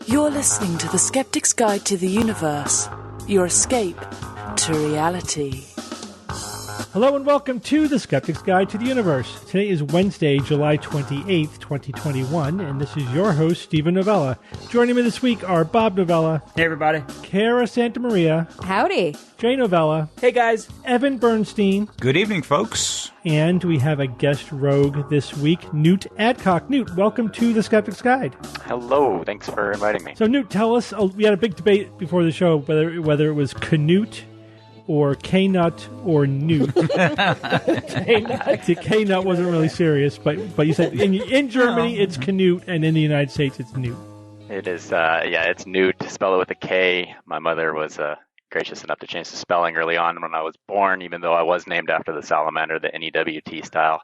You're listening to the Skeptic's Guide to the Universe, your escape to reality. Hello and welcome to the Skeptic's Guide to the Universe. Today is Wednesday, July 28th, 2021, and this is your host, Stephen Novella. Joining me this week are Bob Novella. Hey, everybody. Kara Santamaria. Howdy. Jay Novella. Hey, guys. Evan Bernstein. Good evening, folks. And we have a guest rogue this week, Newt Adcock. Newt, welcome to the Skeptic's Guide. Hello. Thanks for inviting me. So, Newt, tell us, we had a big debate before the show whether it was Canute or K-Nut or Newt. K-Nut wasn't really serious, but you said in Germany it's Canute, and in the United States it's Newt. It is, it's Newt. Spell it with a K. My mother was gracious enough to change the spelling early on when I was born, even though I was named after the salamander, the NEWT style.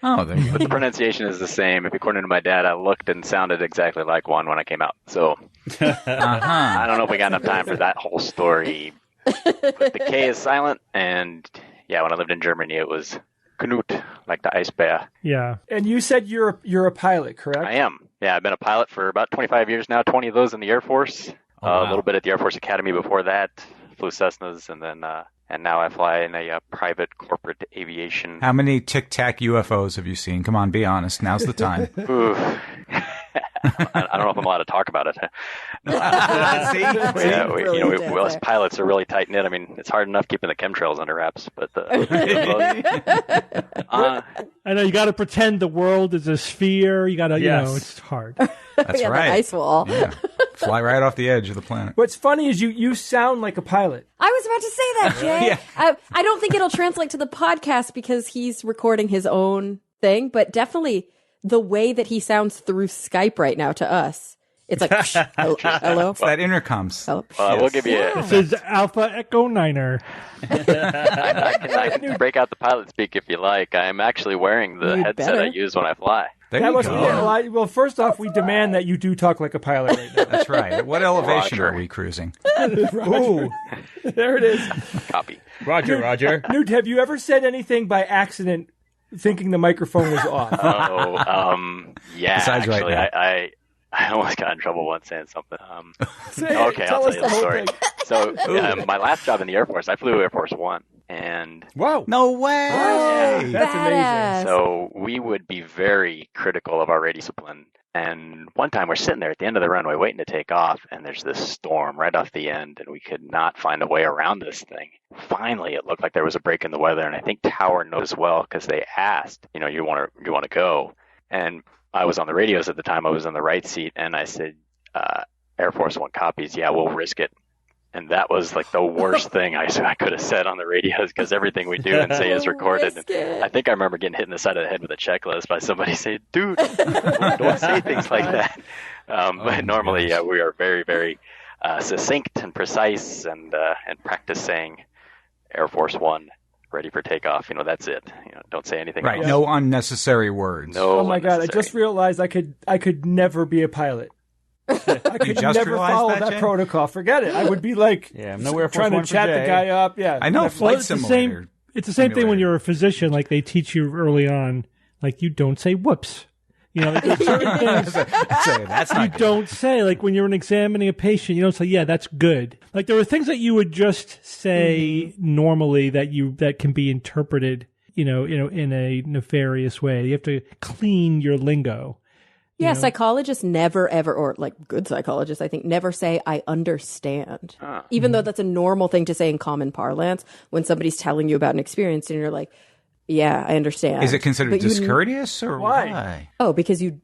Oh, there you go. But the pronunciation is the same. According to my dad, I looked and sounded exactly like one when I came out. So I don't know if we got enough time for that whole story. But the K is silent, and when I lived in Germany, it was Knut, like the ice bear. Yeah. And you said you're a pilot, correct? I am. Yeah, I've been a pilot for about 25 years now, 20 of those in the Air Force. A little bit at the Air Force Academy before that, flew Cessnas, and then and now I fly in a private corporate aviation. How many Tic-Tac UFOs have you seen? Come on, be honest. Now's the time. Ooh. I don't know if I'm allowed to talk about it. See? We as pilots are really tight knit. I mean, it's hard enough keeping the chemtrails under wraps, but I know you got to pretend the world is a sphere. You got to, it's hard. That's yeah, right. The ice wall. Yeah. Fly right off the edge of the planet. What's funny is you sound like a pilot. I was about to say that, Jay. Yeah. I don't think it'll translate to the podcast because he's recording his own thing, but definitely the way that he sounds through Skype right now to us. It's like, hello? It's that intercom. We'll give you This is Alpha Echo Niner. I can break out the pilot speak if you like. I'm actually wearing the headset I use when I fly. There you go. Well, first off, we demand that you do talk like a pilot right now. That's right. At what elevation Roger. are we cruising? Ooh, there it is. Copy. Roger. Newt, have you ever said anything by accident thinking the microphone was off? Yeah. Besides actually, right I almost got in trouble once saying something. Okay, I'll tell you the story. So my last job in the Air Force, I flew Air Force One, and wow, no way! Yeah, that's Badass. amazing. So we would be very critical of our radio discipline. And one time we're sitting there at the end of the runway waiting to take off, and there's this storm right off the end, and we could not find a way around this thing. Finally, it looked like there was a break in the weather, and I think Tower knows as well because they asked, you want to go? And I was on the radios at the time. I was in the right seat, and I said, Air Force One copies. Yeah, we'll risk it. And that was like the worst thing I could have said on the radios because everything we do and say is recorded. And I think I remember getting hit in the side of the head with a checklist by somebody saying, dude, don't say things like that. But normally, we are very, very succinct and precise and practice saying Air Force One. Ready for takeoff. That's it. Don't say anything. Right. else. No unnecessary words. No. Oh my God! I unnecessary. just realized I could never be a pilot. I could just never realized follow that, that Jay? protocol. Forget it. I would be like trying to chat the guy up. Yeah, I know. Flight it's the simulator. same. It's the same thing when you're a physician. Like they teach you early on, like you don't say whoops. Like there's certain things That's not you good. don't say. Like when you're examining a patient, you don't say, "Yeah, that's good." Like there are things that you would just say normally that can be interpreted, in a nefarious way. You have to clean your lingo. Yeah, psychologists never, ever, or like good psychologists, I think, never say, I understand. Even though that's a normal thing to say in common parlance when somebody's telling you about an experience and you're like, yeah, I understand. Is it considered But discourteous or Why? Oh, because you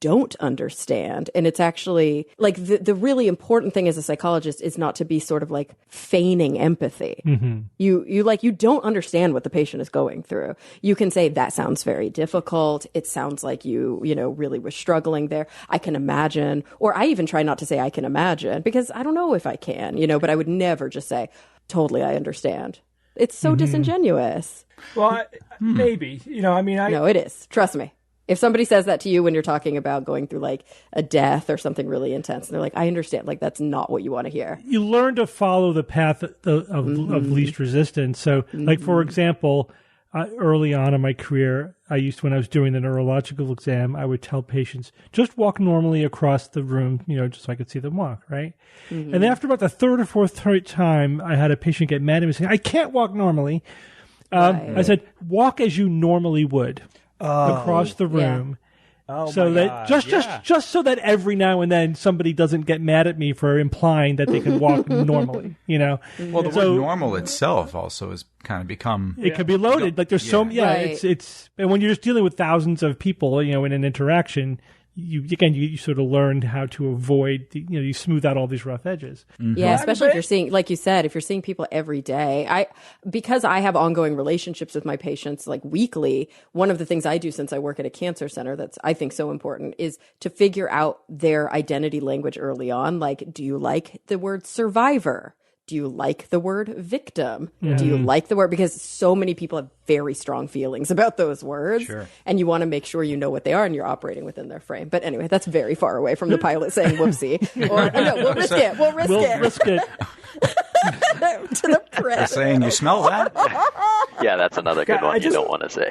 don't understand. And it's actually like the really important thing as a psychologist is not to be sort of like feigning empathy. Mm-hmm. You don't understand what the patient is going through. You can say that sounds very difficult. It sounds like you really were struggling there. I can imagine, or I even try not to say I can imagine because I don't know if I can, but I would never just say totally I understand. It's so disingenuous. Well, maybe. No, it is. Trust me. If somebody says that to you when you're talking about going through like a death or something really intense, and they're like, I understand, like that's not what you want to hear. You learn to follow the path of least resistance. So, like, for example, early on in my career, when I was doing the neurological exam, I would tell patients, just walk normally across the room, just so I could see them walk, right? Mm-hmm. And then after about the third or fourth time, I had a patient get mad at me saying, I can't walk normally. Right. I said, walk as you normally would across the room. Yeah. Oh, so my that God. just so that every now and then somebody doesn't get mad at me for implying that they can walk normally, Well, the word normal itself also has kind of become it could be loaded. Like there's Right. it's and when you're just dealing with thousands of people, in an interaction, you sort of learned how to avoid you smooth out all these rough edges. Mm-hmm. Yeah, especially if you're seeing, like you said, if you're seeing people every day. Because I have ongoing relationships with my patients like weekly, one of the things I do since I work at a cancer center that's I think so important is to figure out their identity language early on. Like, do you like the word survivor? Do you like the word victim? Mm-hmm. Do you like the word? Because so many people have very strong feelings about those words. Sure. And you want to make sure you know what they are and you're operating within their frame. But anyway, that's very far away from the pilot saying whoopsie. Or no, we'll risk it. We'll risk it. To the press. They're saying, you smell that? Yeah, that's another good one you don't want to say.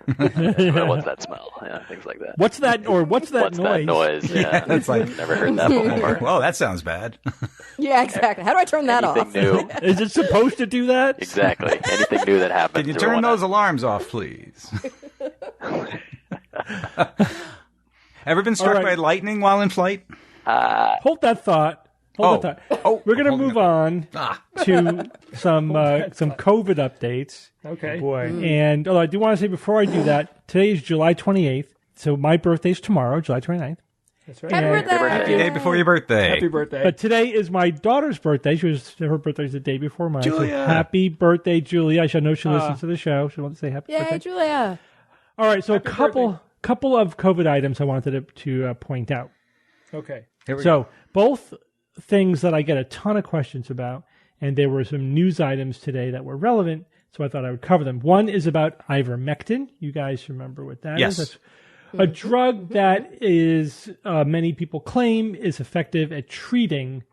What's that smell? Yeah, things like that. What's that noise? What's that noise? Yeah, it's like never heard that before. Well, that sounds bad. Yeah, exactly. How do I turn that off? New? Is it supposed to do that? Exactly. Anything new that happens. Can you turn those alarms off, please? Ever been struck by lightning while in flight? Hold that thought. We're going to move on to some COVID updates. Okay. Boy. And I do want to say before I do that, today is July 28th. So my birthday's tomorrow, July 29th. That's right. Happy birthday. Happy day before your birthday. Happy birthday. But today is my daughter's birthday. Her birthday's the day before mine. Julia. So happy birthday, Julia. I know she listens to the show. She wants to say happy birthday. Yay, Julia. All right. So a couple of COVID items I wanted to point out. Okay. Here we go. Both things that I get a ton of questions about, and there were some news items today that were relevant, so I thought I would cover them. One is about Ivermectin. You guys remember what that is? That's a drug that is, many people claim, is effective at treating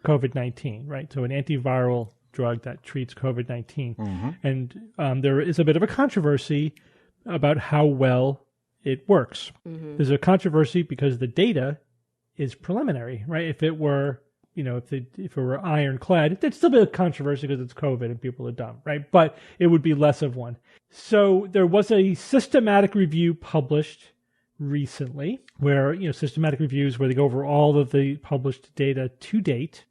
COVID-19, right? So an antiviral drug that treats COVID-19. Mm-hmm. And there is a bit of a controversy about how well it works. Mm-hmm. There's a controversy because the data is preliminary, right? If it were if it were ironclad, it'd still be a controversy because it's COVID and people are dumb, right? But it would be less of one. So there was a systematic review published recently where, systematic reviews where they go over all of the published data to date.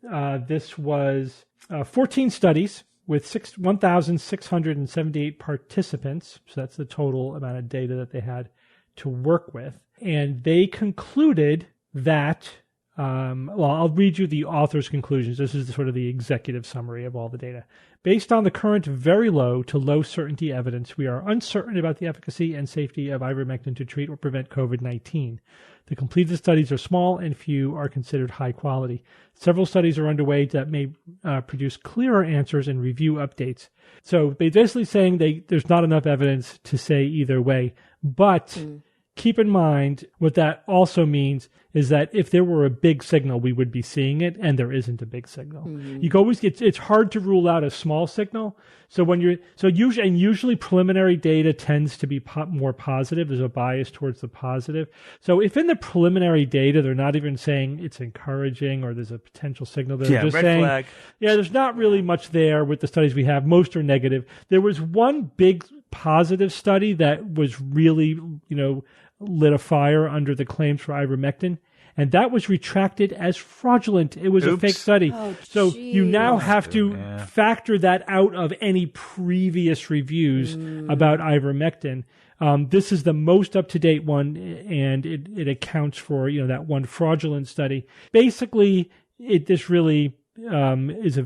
This was 14 studies with 1,678 participants. So that's the total amount of data that they had to work with. And they concluded that I'll read you the author's conclusions. This is sort of the executive summary of all the data. Based on the current very low to low certainty evidence, we are uncertain about the efficacy and safety of ivermectin to treat or prevent COVID-19. The completed studies are small and few are considered high quality. Several studies are underway that may produce clearer answers and review updates. So they're basically saying there's not enough evidence to say either way, but keep in mind what that also means is that if there were a big signal, we would be seeing it, and there isn't a big signal. Mm-hmm. You can always it's hard to rule out a small signal. So usually preliminary data tends to be more positive. There's a bias towards the positive. So if in the preliminary data they're not even saying it's encouraging or there's a potential signal, they're just red saying, flag. there's not really much there with the studies we have. Most are negative. There was one big positive study that was really, lit a fire under the claims for ivermectin, and that was retracted as fraudulent. It was a fake study. Oh, so you now have to factor that out of any previous reviews about ivermectin. This is the most up-to-date one, and it accounts for that one fraudulent study. Basically, this really is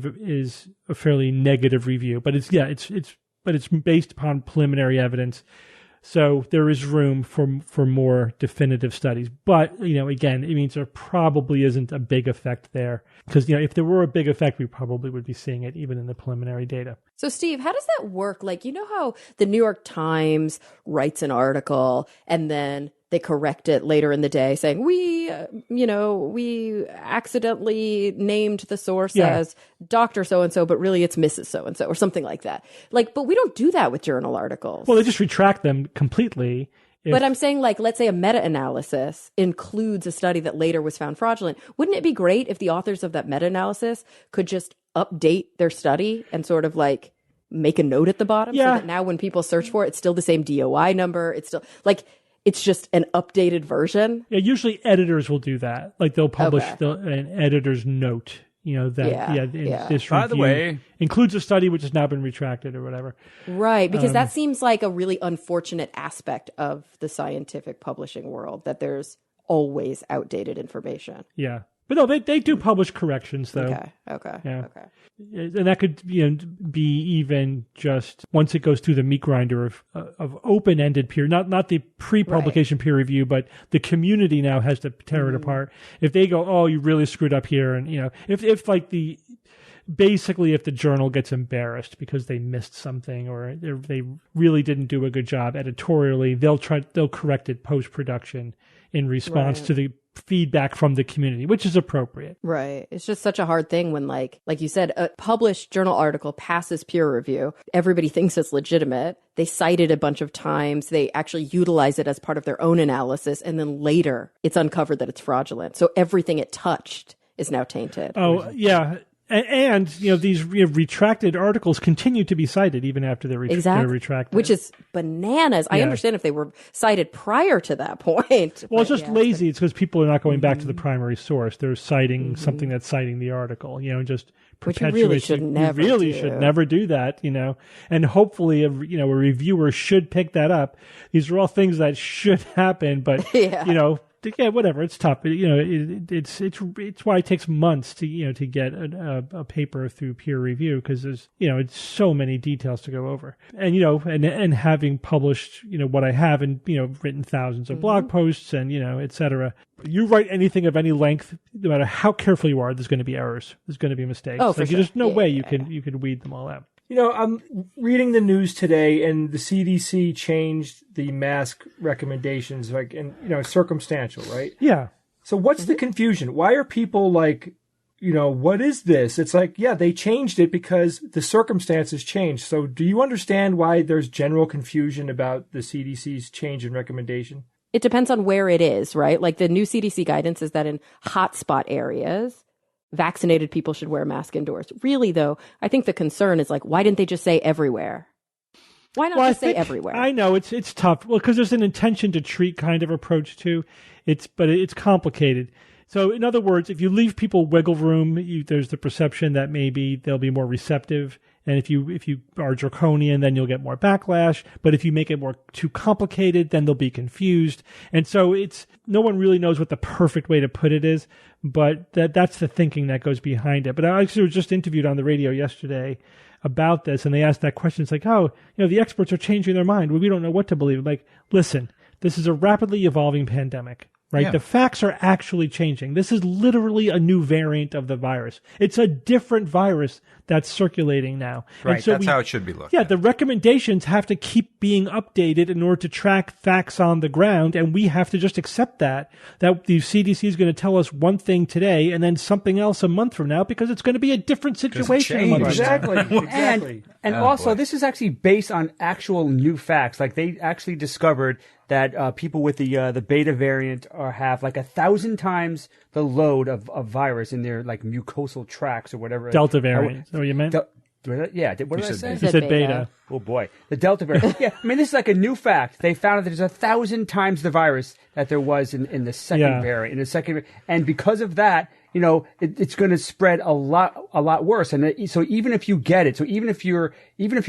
a fairly negative review, but it's based upon preliminary evidence. So there is room for more definitive studies. But, again, it means there probably isn't a big effect there. Because, if there were a big effect, we probably would be seeing it even in the preliminary data. So, Steve, how does that work? Like, how the New York Times writes an article and then they correct it later in the day saying, we accidentally named the source as Dr. So-and-so, but really it's Mrs. So-and-so or something like that. Like, but we don't do that with journal articles. Well, they just retract them completely. But I'm saying, like, let's say a meta-analysis includes a study that later was found fraudulent. Wouldn't it be great if the authors of that meta-analysis could just update their study and sort of like make a note at the bottom so that now when people search for it, it's still the same DOI number. It's still like, it's just an updated version. Yeah, usually editors will do that. Like they'll publish an editor's note, that this By the review way, includes a study which has now been retracted or whatever. Right, because that seems like a really unfortunate aspect of the scientific publishing world, that there's always outdated information. Yeah. But no, they do publish corrections, though. Okay. And that could be even just once it goes through the meat grinder of open-ended peer, not the pre-publication peer review, but the community now has to tear it apart. If they go, oh, you really screwed up here, and if the journal gets embarrassed because they missed something or they really didn't do a good job editorially, they'll correct it post-production in response to the feedback from the community, which is appropriate. Right. It's just such a hard thing when, like you said, a published journal article passes peer review. Everybody thinks it's legitimate. They cite it a bunch of times. They actually utilize it as part of their own analysis. And then later it's uncovered that it's fraudulent. So everything it touched is now tainted. Oh, yeah. And these retracted articles continue to be cited even after they're retracted. Which is bananas. I understand if they were cited prior to that point. Well, it's just lazy. It's because people are not going back to the primary source. They're citing something that's citing the article, just perpetuate. Which you really should never do that, And hopefully, a reviewer should pick that up. These are all things that should happen, but, whatever. It's tough. It's why it takes months to get a paper through peer review, because there's it's so many details to go over. And and having published what I have and written thousands of blog posts and et cetera. You write anything of any length, no matter how careful you are, there's going to be errors. There's going to be mistakes. Oh, for sure. There's no way you can weed them all out. I'm reading the news today, and the CDC changed the mask recommendations, circumstantial, right? Yeah. So what's the confusion? Why are people like, what is this? It's like, they changed it because the circumstances changed. So do you understand why there's general confusion about the CDC's change in recommendation? It depends on where it is, right? Like the new CDC guidance is that in hotspot areas, vaccinated people should wear a mask indoors. Really, though, I think the concern is like, why didn't they just say everywhere? Why not just say everywhere? I know it's tough. Well, because there's an intention to treat kind of approach too. But it's complicated. So in other words, if you leave people wiggle room, there's the perception that maybe they'll be more receptive. And if you are draconian, then you'll get more backlash. But if you make it too complicated, then they'll be confused. And so no one really knows what the perfect way to put it is. But that's the thinking that goes behind it. But I actually was just interviewed on the radio yesterday about this, and they asked that question. It's like, the experts are changing their mind. We don't know what to believe. I'm like, listen, this is a rapidly evolving pandemic. Right? Yeah. The facts are actually changing. This is literally a new variant of the virus. It's a different virus that's circulating now. Right. And so that's how it should be looked at. Yeah, the recommendations have to keep being updated in order to track facts on the ground, and we have to just accept that the CDC is going to tell us one thing today and then something else a month from now, because it's going to be a different situation a month from now. Exactly. And also, this is actually based on actual new facts. Like, they actually discovered that people with the beta variant have like 1,000 times the load of virus in their like mucosal tracts or whatever. Delta variant. Is that what you meant? What did I say? You said beta. Oh boy, the Delta variant. Yeah, I mean, this is like a new fact. They found that there's 1,000 times the virus that there was in the second variant. And because of that, it's going to spread a lot worse. And so even if you get it, so even if you're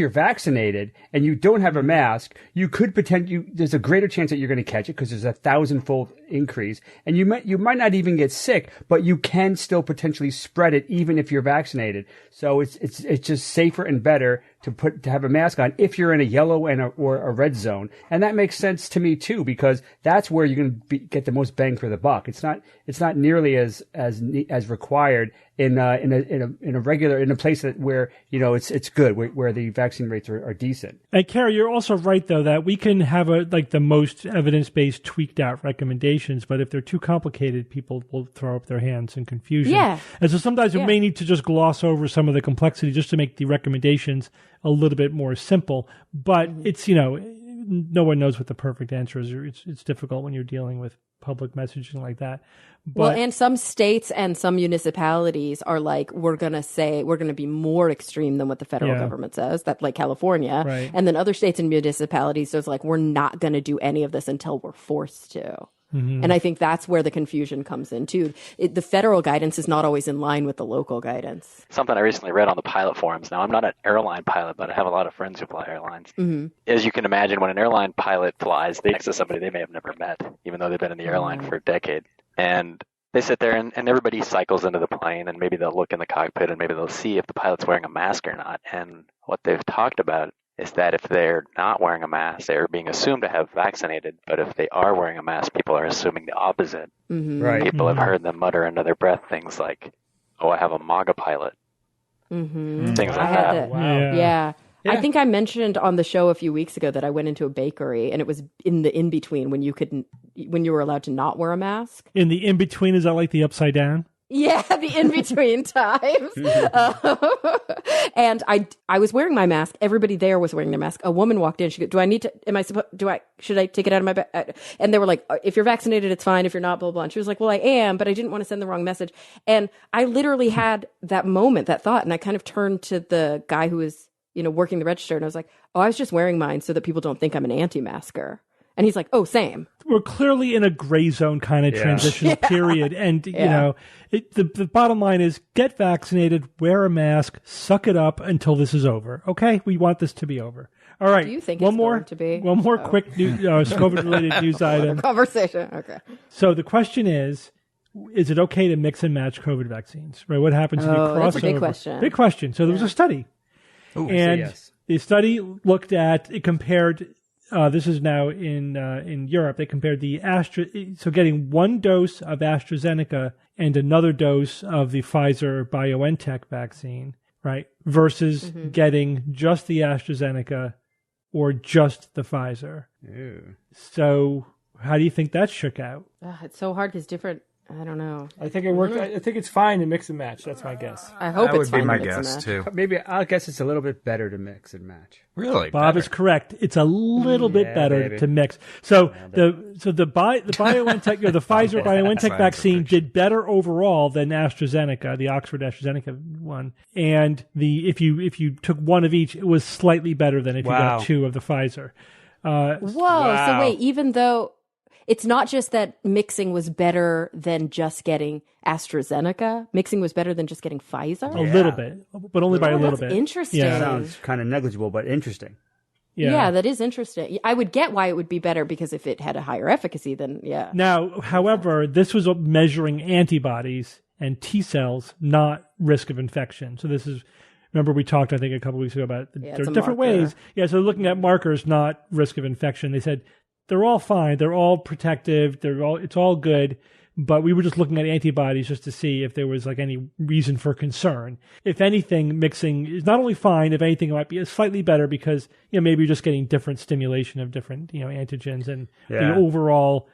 vaccinated and you don't have a mask, you could there's a greater chance that you're going to catch it because there's 1,000-fold increase. And you might not even get sick, but you can still potentially spread it even if you're vaccinated. So it's just safer and better to have a mask on if you're in a yellow or a red zone. And that makes sense to me too, because that's where you're going to get the most bang for the buck. It's not nearly as required in a place where it's good, where the vaccine rates are decent. And Carrie, you're also right though that we can have the most evidence-based, tweaked out recommendations, but if they're too complicated, people will throw up their hands in confusion. Yeah. And so sometimes we may need to just gloss over some of the complexity just to make the recommendations a little bit more simple. But it's no one knows what the perfect answer is. It's difficult when you're dealing with public messaging like that. But, and some states and some municipalities are like, we're going to be more extreme than what the federal government says, that like California. Right. And then other states and municipalities, there's like, we're not going to do any of this until we're forced to. Mm-hmm. And I think that's where the confusion comes in too. The federal guidance is not always in line with the local guidance. Something I recently read on the pilot forums. Now, I'm not an airline pilot, but I have a lot of friends who fly airlines. Mm-hmm. As you can imagine, when an airline pilot flies, they next to somebody they may have never met, even though they've been in the airline for a decade. And they sit there and everybody cycles into the plane, and maybe they'll look in the cockpit and maybe they'll see if the pilot's wearing a mask or not. And what they've talked about is that if they're not wearing a mask, they're being assumed to have vaccinated. But if they are wearing a mask, people are assuming the opposite. Mm-hmm. Right. People have heard them mutter under their breath things like, "Oh, I have a MAGA pilot." Mm-hmm. Things like that. Wow. Yeah. I think I mentioned on the show a few weeks ago that I went into a bakery and it was in the in-between when you were allowed to not wear a mask. In the in-between, is that like the upside down? Yeah, the in-between times. And I was wearing my mask. Everybody there was wearing their mask. A woman walked in. She goes, should I take it out of my bag? And they were like, if you're vaccinated, it's fine. If you're not, blah, blah. And she was like, well, I am, but I didn't want to send the wrong message. And I literally had that moment, that thought. And I kind of turned to the guy who was, working the register. And I was like, oh, I was just wearing mine so that people don't think I'm an anti-masker. And he's like, oh, same. We're clearly in a gray zone kind of transitional period. And, the bottom line is get vaccinated, wear a mask, suck it up until this is over. Okay? We want this to be over. All right. Do you think it's going to be? One more quick COVID-related news item. Conversation. Okay. So the question is it okay to mix and match COVID vaccines? Right? What happens if you cross over? That's a big question. Big question. So there was a study. Ooh, and the study compared... this is now in Europe. They compared getting one dose of AstraZeneca and another dose of the Pfizer BioNTech vaccine, right, versus getting just the AstraZeneca or just the Pfizer. Ew. So how do you think that shook out? It's so hard because different. I don't know. I think it worked. I think it's fine to mix and match. That's my guess. I hope that it's fine. That would be my guess too. Maybe I guess it's a little bit better to mix and match. Really, Bob is correct. It's a little bit better to mix. So the BioNTech, the Pfizer BioNTech vaccine did better overall than AstraZeneca, the Oxford AstraZeneca one. And if you took one of each, it was slightly better than if you got two of the Pfizer. So wait, even though. It's not just that mixing was better than just getting AstraZeneca. Mixing was better than just getting Pfizer? A little bit, but only by a little bit. Interesting. Yeah. Sounds kind of negligible, but interesting. Yeah, that is interesting. I would get why it would be better because if it had a higher efficacy, then yeah. Now, however, this was measuring antibodies and T cells, not risk of infection. So this is... Remember we talked, I think, a couple weeks ago about there are different ways. Yeah, so looking at markers, not risk of infection. They said... They're all fine. They're all protective. It's all good. But we were just looking at antibodies just to see if there was like any reason for concern. If anything, mixing is not only fine. If anything, it might be slightly better because maybe you're just getting different stimulation of different antigens, and the overall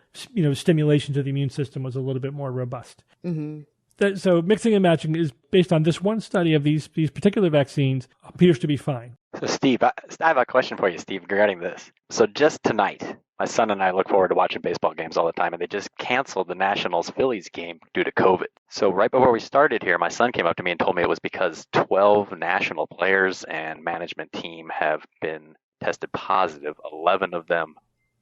stimulation to the immune system was a little bit more robust. Mm-hmm. So mixing and matching is based on this one study of these particular vaccines appears to be fine. So Steve, I have a question for you, Steve, regarding this. So just tonight. My son and I look forward to watching baseball games all the time, and they just canceled the Nationals-Phillies game due to COVID. So right before we started here, my son came up to me and told me it was because 12 national players and management team have been tested positive. 11 of them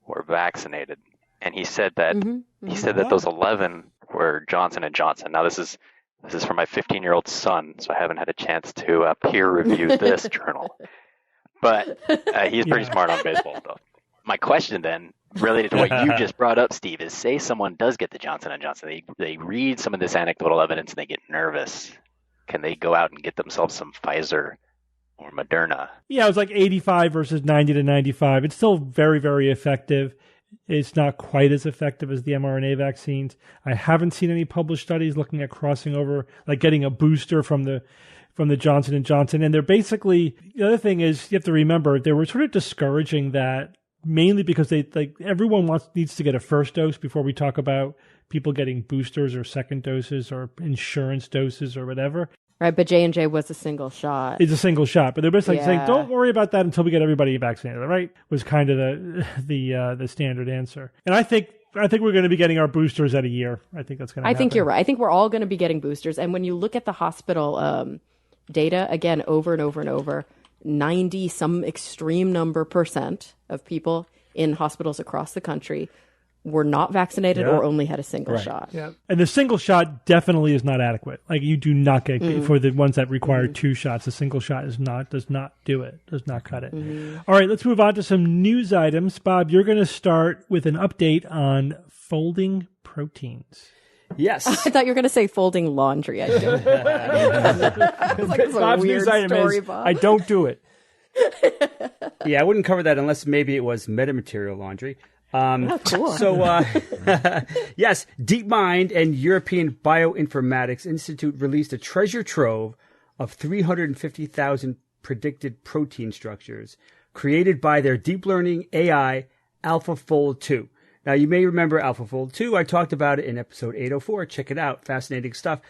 were vaccinated, and he said that that those 11 were Johnson & Johnson. Now this is from my 15-year-old son, so I haven't had a chance to peer review this journal. But he's pretty smart on baseball stuff. My question then, related to what you just brought up, Steve, is say someone does get the Johnson & Johnson, they read some of this anecdotal evidence and they get nervous. Can they go out and get themselves some Pfizer or Moderna? Yeah, it was like 85 versus 90 to 95. It's still very, very effective. It's not quite as effective as the mRNA vaccines. I haven't seen any published studies looking at crossing over, like getting a booster from the Johnson & Johnson. And they're basically, the other thing is, you have to remember, they were sort of discouraging that mainly because everyone needs to get a first dose before we talk about people getting boosters or second doses or insurance doses or whatever. Right, but J&J was a single shot. It's a single shot, but they're basically saying, don't worry about that until we get everybody vaccinated, right? Was kind of the standard answer. And I think we're going to be getting our boosters at a year. I think that's going to happen. I think you're right. I think we're all going to be getting boosters. And when you look at the hospital data, again, over and over and over, 90 some extreme number % of people in hospitals across the country were not vaccinated or only had a single shot. Yeah. And the single shot definitely is not adequate. Like, you do not get, for the ones that require 2 shots, a single shot does not do it, does not cut it. All right, let's move on to some news items. Bob, you're going to start with an update on folding proteins. Yes. I thought you were going to say folding laundry. I don't. Bob's news item is, Bob. I don't do it. Yeah, I wouldn't cover that unless maybe it was metamaterial laundry. Cool. So, yes, DeepMind and European Bioinformatics Institute released a treasure trove of 350,000 predicted protein structures created by their deep learning AI AlphaFold 2. Now, you may remember AlphaFold 2. I talked about it in episode 804. Check it out. Fascinating stuff.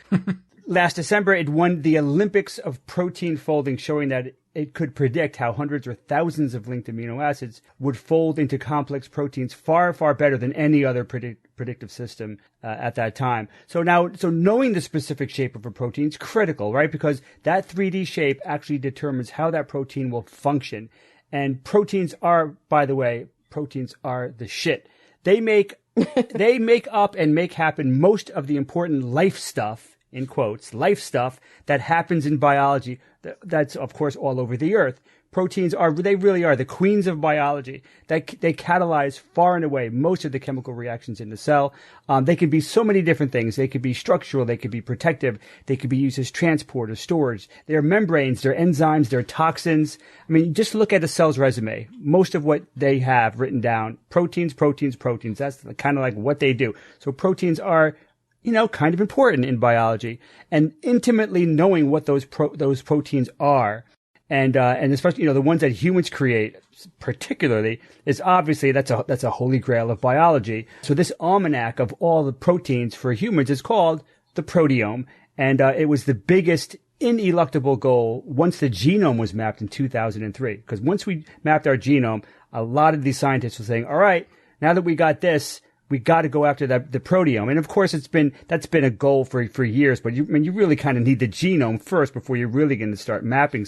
Last December, it won the Olympics of protein folding, showing that it could predict how hundreds or thousands of linked amino acids would fold into complex proteins far, far better than any other predictive system at that time. So knowing the specific shape of a protein is critical, right? Because that 3D shape actually determines how that protein will function. And proteins are, by the way, the shit. They make up and make happen most of the important life stuff, in quotes, life stuff that happens in biology. That's, of course, all over the earth. Proteins they really are the queens of biology. They catalyze far and away most of the chemical reactions in the cell. They can be so many different things. They could be structural. They could be protective. They could be used as transport or storage. They're membranes. They're enzymes. They're toxins. I mean, just look at a cell's resume. Most of what they have written down, proteins. That's kind of like what they do. So proteins are, kind of important in biology, and intimately knowing what those proteins are, and especially the ones that humans create, particularly, is obviously that's a holy grail of biology. So this almanac of all the proteins for humans is called the proteome, and it was the biggest ineluctable goal once the genome was mapped in 2003. Because once we mapped our genome, a lot of these scientists were saying, all right, now that we got this, we got to go after the proteome. And of course, that's been a goal for years, but you really kind of need the genome first before you're really going to start mapping,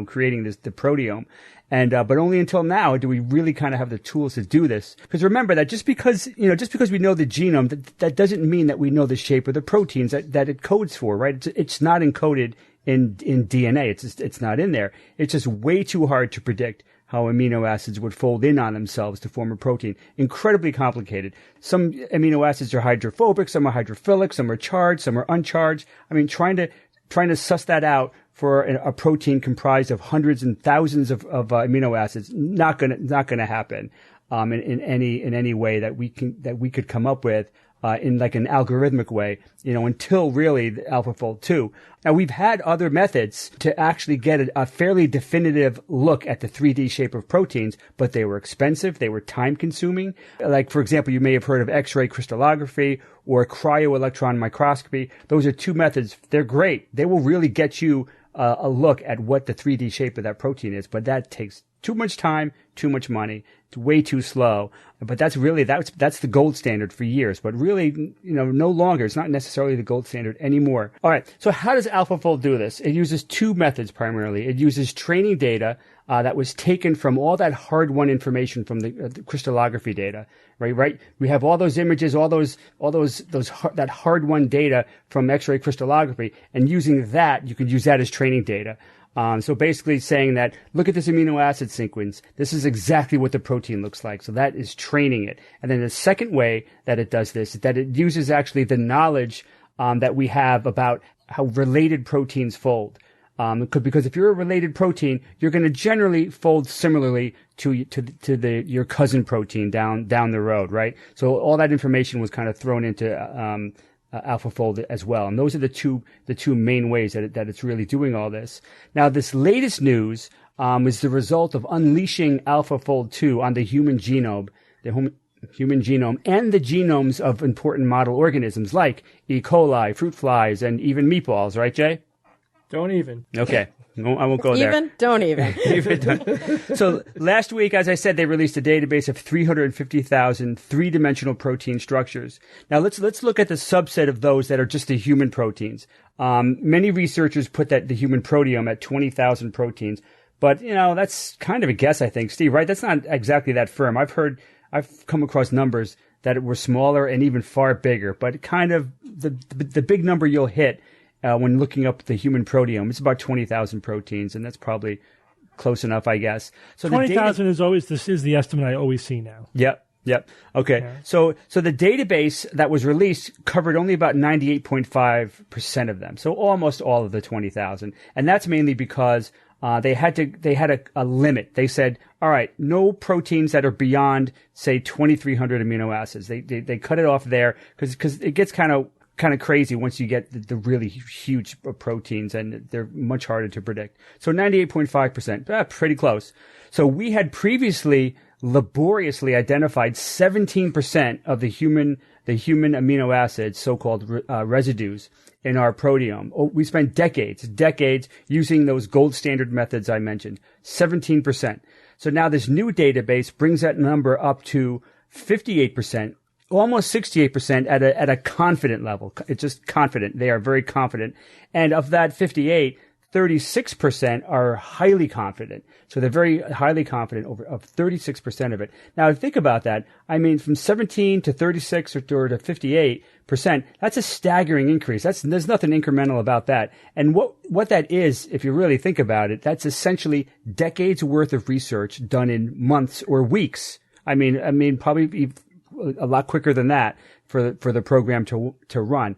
creating the proteome. And, but only until now do we really kind of have the tools to do this. Because remember that just because we know the genome, that doesn't mean that we know the shape of the proteins that it codes for, right? It's not encoded in DNA. It's not in there. It's just way too hard to predict how amino acids would fold in on themselves to form a protein. Incredibly complicated. Some amino acids are hydrophobic, some are hydrophilic, some are charged, some are uncharged. I mean, trying to suss that out for a protein comprised of hundreds and thousands of amino acids, not gonna happen in any way that we could come up with. In like an algorithmic way, until really the AlphaFold 2. Now, we've had other methods to actually get a fairly definitive look at the 3D shape of proteins, but they were expensive. They were time consuming. Like, for example, you may have heard of X-ray crystallography or cryo-electron microscopy. Those are 2 methods. They're great. They will really get you a look at what the 3D shape of that protein is, but that takes too much time, too much money. It's way too slow. But that's the gold standard for years. But really, no longer. It's not necessarily the gold standard anymore. All right. So how does AlphaFold do this? It uses 2 methods primarily. It uses training data that was taken from all that hard-won information from the crystallography data. Right. We have all those images, that hard-won data from X-ray crystallography, and using that, you could use that as training data. So basically saying that, look at this amino acid sequence. This is exactly what the protein looks like. So that is training it. And then the second way that it does this is that it uses actually the knowledge that we have about how related proteins fold. Because if you're a related protein, you're going to generally fold similarly to your cousin protein down the road, right? So all that information was kind of thrown into AlphaFold as well, and those are the two main ways that it's really doing all this. Now, this latest news is the result of unleashing AlphaFold 2 on the human genome, human genome, and the genomes of important model organisms like E. coli, fruit flies, and even meatballs, right, Jay? Don't even. Okay. No, I won't go there. Even? Don't even. So last week, as I said, they released a database of 350,000 three-dimensional protein structures. Now let's look at the subset of those that are just the human proteins. Many researchers put the human proteome at 20,000 proteins, but that's kind of a guess, I think, Steve. Right? That's not exactly that firm. I've come across numbers that were smaller and even far bigger, but kind of the big number you'll hit when looking up the human proteome, it's about 20,000 proteins, and that's probably close enough, I guess. So 20,000 is the estimate I always see now. Yep. Okay. Yeah. So the database that was released covered only about 98.5% of them. So almost all of the 20,000. And that's mainly because they had a limit. They said, all right, no proteins that are beyond, say, 2,300 amino acids. They cut it off there because it gets kind of crazy once you get the really huge proteins, and they're much harder to predict. So 98.5%, pretty close. So we had previously laboriously identified 17% of the human amino acids, so-called residues, in our proteome. We spent decades using those gold standard methods I mentioned. 17%. So now this new database brings that number up to 58%. Almost 68% at a confident level. It's just confident. They are very confident. And of that 58, 36% are highly confident. So they're very highly confident of 36% of it. Now think about that. I mean, from 17 to 36 or to 58%, that's a staggering increase. There's nothing incremental about that. And what that is, if you really think about it, that's essentially decades worth of research done in months or weeks. I mean, probably a lot quicker than that for the program to run.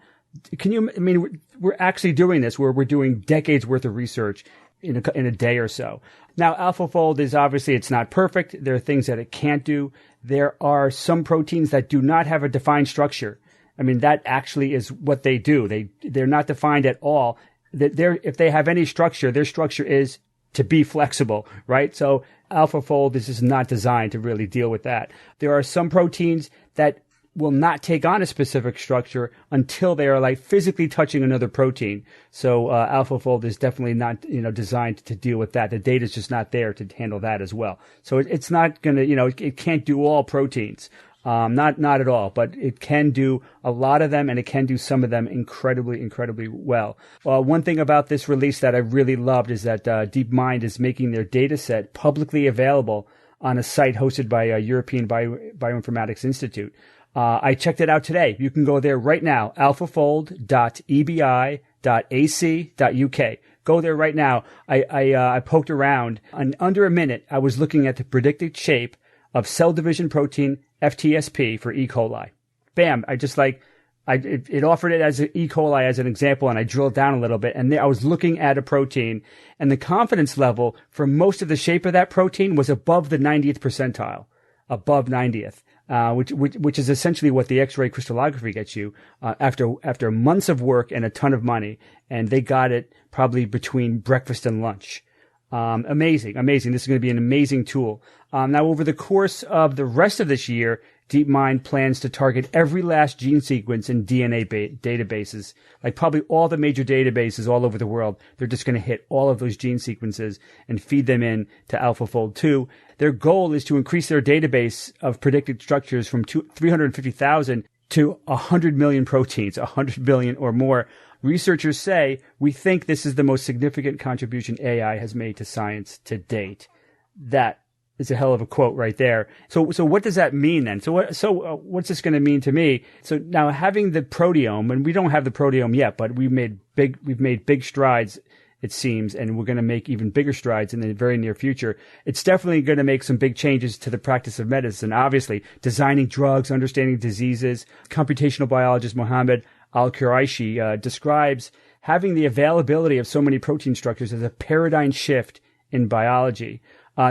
We're actually doing this where we're doing decades worth of research in a day or so. Now, AlphaFold is obviously, it's not perfect. There are things that it can't do. There are some proteins that do not have a defined structure. I mean, that actually is what they do. They're not defined at all. If they have any structure, their structure is to be flexible, right? So AlphaFold is just not designed to really deal with that. There are some proteins that will not take on a specific structure until they are like physically touching another protein. So AlphaFold is definitely not designed to deal with that. The data is just not there to handle that as well. So it's not going to it can't do all proteins. Not at all, but it can do a lot of them, and it can do some of them incredibly well. One thing about this release that I really loved is that DeepMind is making their data set publicly available on a site hosted by a European Bioinformatics Institute. I checked it out today. You can go there right now, alphafold.ebi.ac.uk. Go there right now. I poked around. In under a minute, I was looking at the predicted shape of cell division protein FTSP for E. coli. Bam! It offered it as E. coli as an example, and I drilled down a little bit, and I was looking at a protein, and the confidence level for most of the shape of that protein was above the 90th percentile, above 90th. Which is essentially what the X-ray crystallography gets you after months of work and a ton of money, and they got it probably between breakfast and lunch. Amazing. This is going to be an amazing tool. Now, over the course of the rest of this year, DeepMind plans to target every last gene sequence in DNA databases, like probably all the major databases all over the world. They're just going to hit all of those gene sequences and feed them in to AlphaFold 2. Their goal is to increase their database of predicted structures from 350,000 to 100 million proteins, 100 billion or more. Researchers say, we think this is the most significant contribution AI has made to science to date. That is a hell of a quote right there. So what does that mean then? What's this going to mean to me? So now having the proteome, and we don't have the proteome yet, but we've made big strides, it seems, and we're going to make even bigger strides in the very near future. It's definitely going to make some big changes to the practice of medicine. Obviously, designing drugs, understanding diseases. Computational biologist Mohammed Al-Quraishi describes having the availability of so many protein structures is a paradigm shift in biology.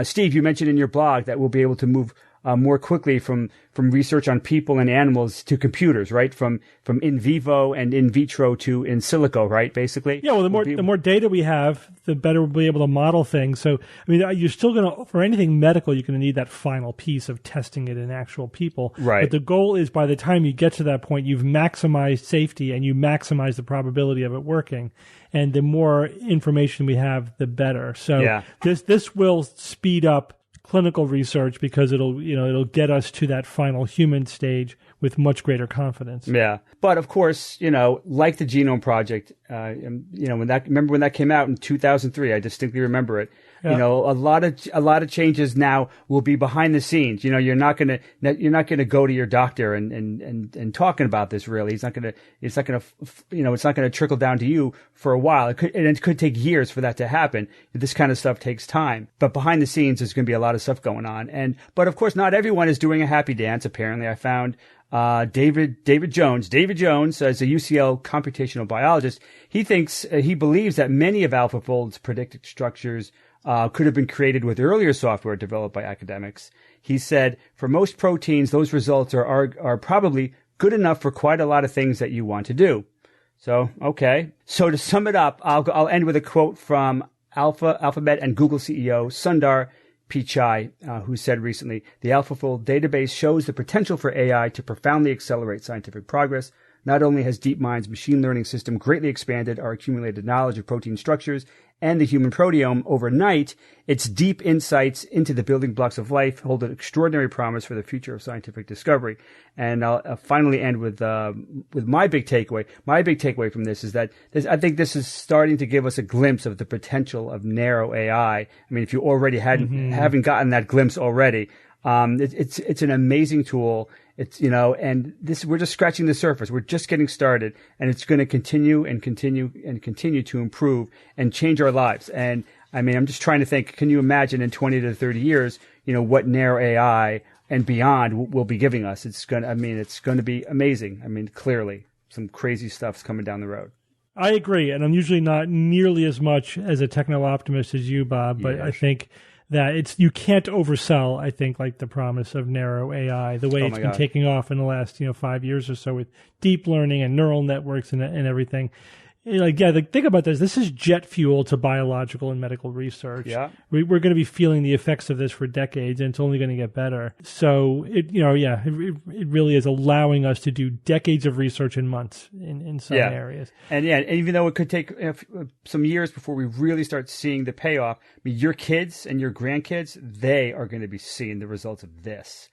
Steve, you mentioned in your blog that we'll be able to move more quickly from research on people and animals to computers, right? From in vivo and in vitro to in silico, right? Basically. Yeah. Well, the more data we have, the better we'll be able to model things. So, I mean, you're still going to, for anything medical, you're going to need that final piece of testing it in actual people. Right. But the goal is by the time you get to that point, you've maximized safety and you maximize the probability of it working. And the more information we have, the better. So this will speed up clinical research because it'll get us to that final human stage with much greater confidence. Yeah. But of course, like the Genome Project, remember when that came out in 2003, I distinctly remember it. Yeah. A lot of changes now will be behind the scenes. You're not going to go to your doctor and talking about this really. It's not going to trickle down to you for a while. It could take years for that to happen. This kind of stuff takes time. But behind the scenes, there's going to be a lot of stuff going on. But of course, not everyone is doing a happy dance. Apparently, I found David Jones as a UCL computational biologist. He believes that many of AlphaFold's predicted structures could have been created with earlier software developed by academics. He said, for most proteins, those results are probably good enough for quite a lot of things that you want to do. So, okay. So to sum it up, I'll end with a quote from Alphabet and Google CEO Sundar Pichai, who said recently, the AlphaFold database shows the potential for AI to profoundly accelerate scientific progress. Not only has DeepMind's machine learning system greatly expanded our accumulated knowledge of protein structures and the human proteome overnight, its deep insights into the building blocks of life hold an extraordinary promise for the future of scientific discovery. And I'll finally end with my big takeaway. My big takeaway from this is that I think this is starting to give us a glimpse of the potential of narrow AI. I mean, if you already haven't gotten that glimpse already, it's an amazing tool. And we're just scratching the surface. We're just getting started, and it's going to continue to improve and change our lives. And I mean, I'm just trying to think, can you imagine in 20 to 30 years, what narrow AI and beyond will be giving us? It's going to be amazing. I mean, clearly some crazy stuff's coming down the road. I agree. And I'm usually not nearly as much as a techno optimist as you, Bob, but I think that you can't oversell, I think, like the promise of narrow AI, the way it's been taking off in the last, 5 years or so with deep learning and neural networks and everything. Think about this. This is jet fuel to biological and medical research. Yeah. We're going to be feeling the effects of this for decades, and it's only going to get better. So it really is allowing us to do decades of research in months in some areas. And even though it could take some years before we really start seeing the payoff, I mean, your kids and your grandkids, they are going to be seeing the results of this.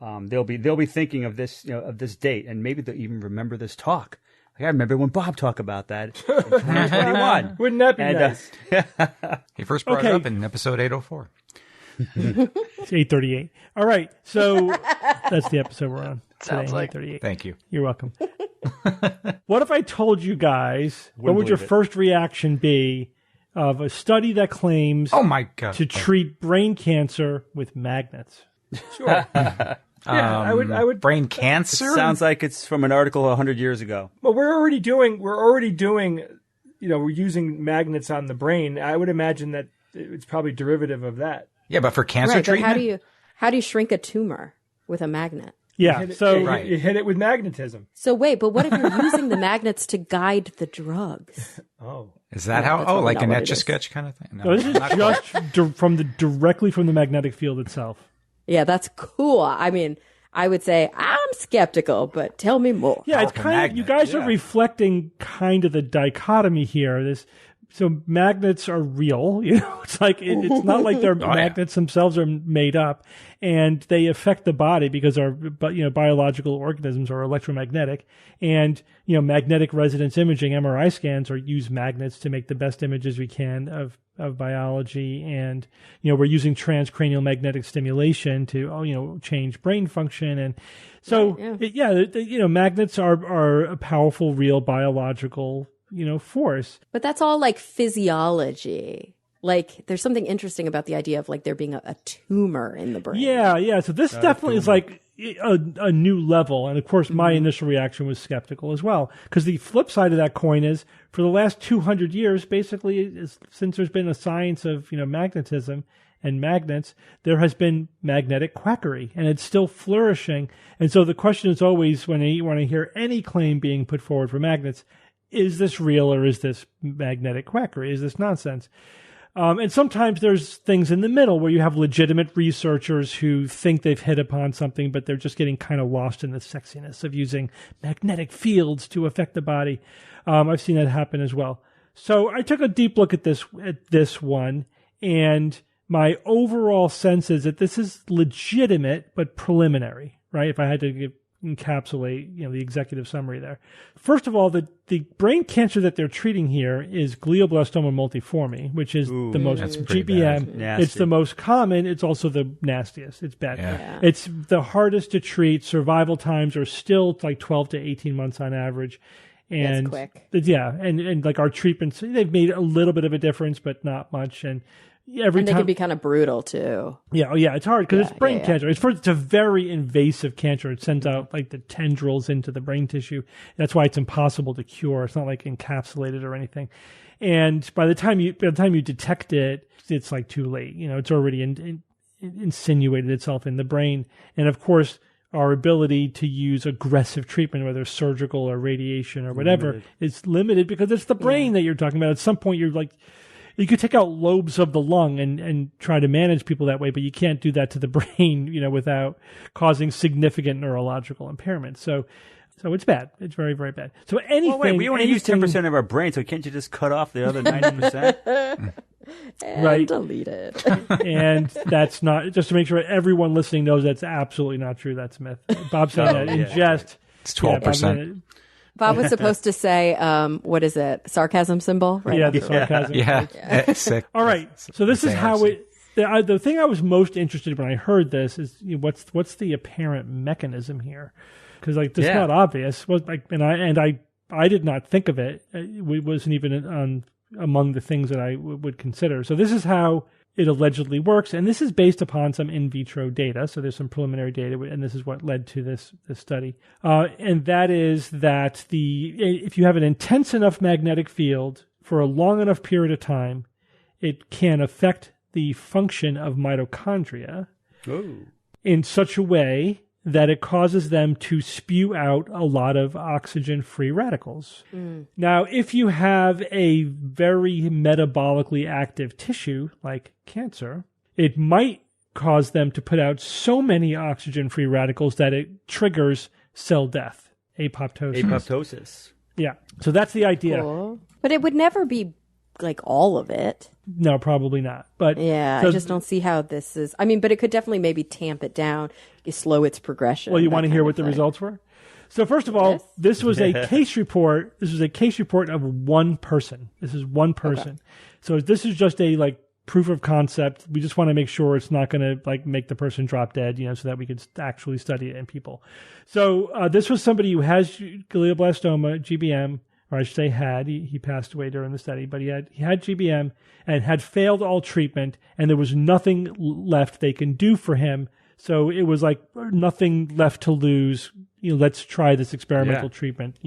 They'll be thinking of this, of this date, and maybe they'll even remember this talk. I remember when Bob talked about that in 2021. Wouldn't that be nice? He first brought it up in episode 804. It's 838. All right. So that's the episode we're on. Sounds like 838. Thank you. You're welcome. What if I told you guys, what would your first reaction be of a study that claims to treat brain cancer with magnets? Sure. I would. Brain cancer? Sounds like it's from an article 100 years ago. Well, we're already doing, we're using magnets on the brain. I would imagine that it's probably derivative of that. Yeah, but for cancer treatment? But how do you shrink a tumor with a magnet? Yeah, you hit it with magnetism. So wait, but what if you're using the magnets to guide the drugs? Oh. Is that how? Oh, like an Etch-a-Sketch kind of thing? No, this is just directly from the magnetic field itself. Yeah, that's cool. I mean, I would say I'm skeptical, but tell me more. Yeah, it's kind of, you guys are reflecting kind of the dichotomy here. So magnets are real, it's like, it's not like they're magnets themselves are made up, and they affect the body because our, biological organisms are electromagnetic, and, magnetic resonance imaging, MRI scans use magnets to make the best images we can of biology. And, we're using transcranial magnetic stimulation to, change brain function. And so, magnets are a powerful, real biological force. But that's all like physiology. Like there's something interesting about the idea of like there being a tumor in the brain. Yeah. So this definitely is like, a new level. And of course, my initial reaction was skeptical as well, because the flip side of that coin is, for the last 200 years, basically, since there's been a science of magnetism and magnets, there has been magnetic quackery, and it's still flourishing. And so the question is always, when I hear any claim being put forward for magnets, is this real or is this magnetic quackery? Is this nonsense? And sometimes there's things in the middle where you have legitimate researchers who think they've hit upon something, but they're just getting kind of lost in the sexiness of using magnetic fields to affect the body. I've seen that happen as well. So I took a deep look at this one, and my overall sense is that this is legitimate but preliminary, right? If I had to encapsulate, the executive summary there. First of all, the brain cancer that they're treating here is glioblastoma multiforme, which is the most GBM. It's the most common. It's also the nastiest. It's bad. Yeah. It's the hardest to treat. Survival times are still like 12 to 18 months on average. And that's quick. Yeah. And like our treatments, they've made a little bit of a difference, but not much. And they can be kind of brutal too. Yeah, it's hard because it's brain cancer. It's a very invasive cancer. It sends out like the tendrils into the brain tissue. That's why it's impossible to cure. It's not like encapsulated or anything. And by the time you detect it, it's like too late. It's already insinuated itself in the brain. And of course, our ability to use aggressive treatment, whether surgical or radiation or whatever, is limited because it's the brain that you're talking about. At some point, you're like, you could take out lobes of the lung and try to manage people that way, but you can't do that to the brain, without causing significant neurological impairment. So it's bad. It's very, very bad. So anything. Well, wait, we only use 10% of our brain, so can't you just cut off the other 90%? And delete it. And that's not, just to make sure everyone listening knows that's absolutely not true. That's a myth. Bob said that in jest. It's 12%. Bob was supposed to say, what is it? Sarcasm symbol? Right? Yeah, the sarcasm. Yeah. Sick. All right. So this is how the thing I was most interested in when I heard this is what's the apparent mechanism here? Because it's not obvious. I did not think of it. It wasn't even among the things that I would consider. So this is how it allegedly works, and this is based upon some in vitro data. So there's some preliminary data, and this is what led to this study. And that is that if you have an intense enough magnetic field for a long enough period of time, it can affect the function of mitochondria in such a way that it causes them to spew out a lot of oxygen-free radicals. Now, if you have a very metabolically active tissue, like cancer, it might cause them to put out so many oxygen-free radicals that it triggers cell death, apoptosis. Yeah, so that's the idea. Cool. But it would never be like all of it. No, probably not. But yeah, I just don't see how this is. I mean, but it could definitely maybe tamp it down, slow its progression. Well, you want to hear what the results were? So first of all, this was a case report. This was a case report of one person. This is one person. Okay. So this is just a proof of concept. We just want to make sure it's not going to make the person drop dead, so that we could actually study it in people. So this was somebody who has glioblastoma, GBM, or I should say had. He passed away during the study, but he had GBM and had failed all treatment, and there was nothing left they can do for him. So it was like nothing left to lose. Let's try this experimental treatment,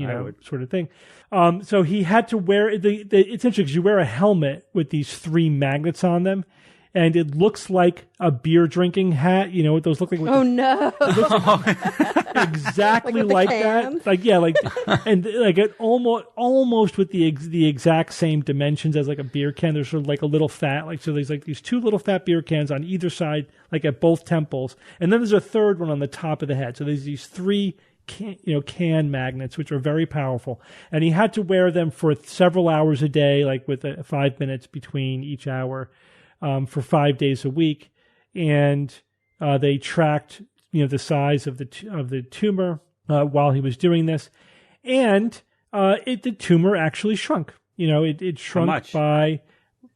sort of thing. So he had to wear it's interesting because you wear a helmet with these 3 magnets on them, and it looks like a beer drinking hat. You know what those look like? No! It looks exactly like that. And it almost with the exact same dimensions as like a beer can. There's sort of like a little fat, so there's these 2 little fat beer cans on either side, at both temples, and then there's a third one on the top of the head. So there's these 3 can magnets, which are very powerful. And he had to wear them for several hours a day, with 5 minutes between each hour, for 5 days a week. And they tracked, the size of the tumor while he was doing this. And the tumor actually shrunk. It shrunk by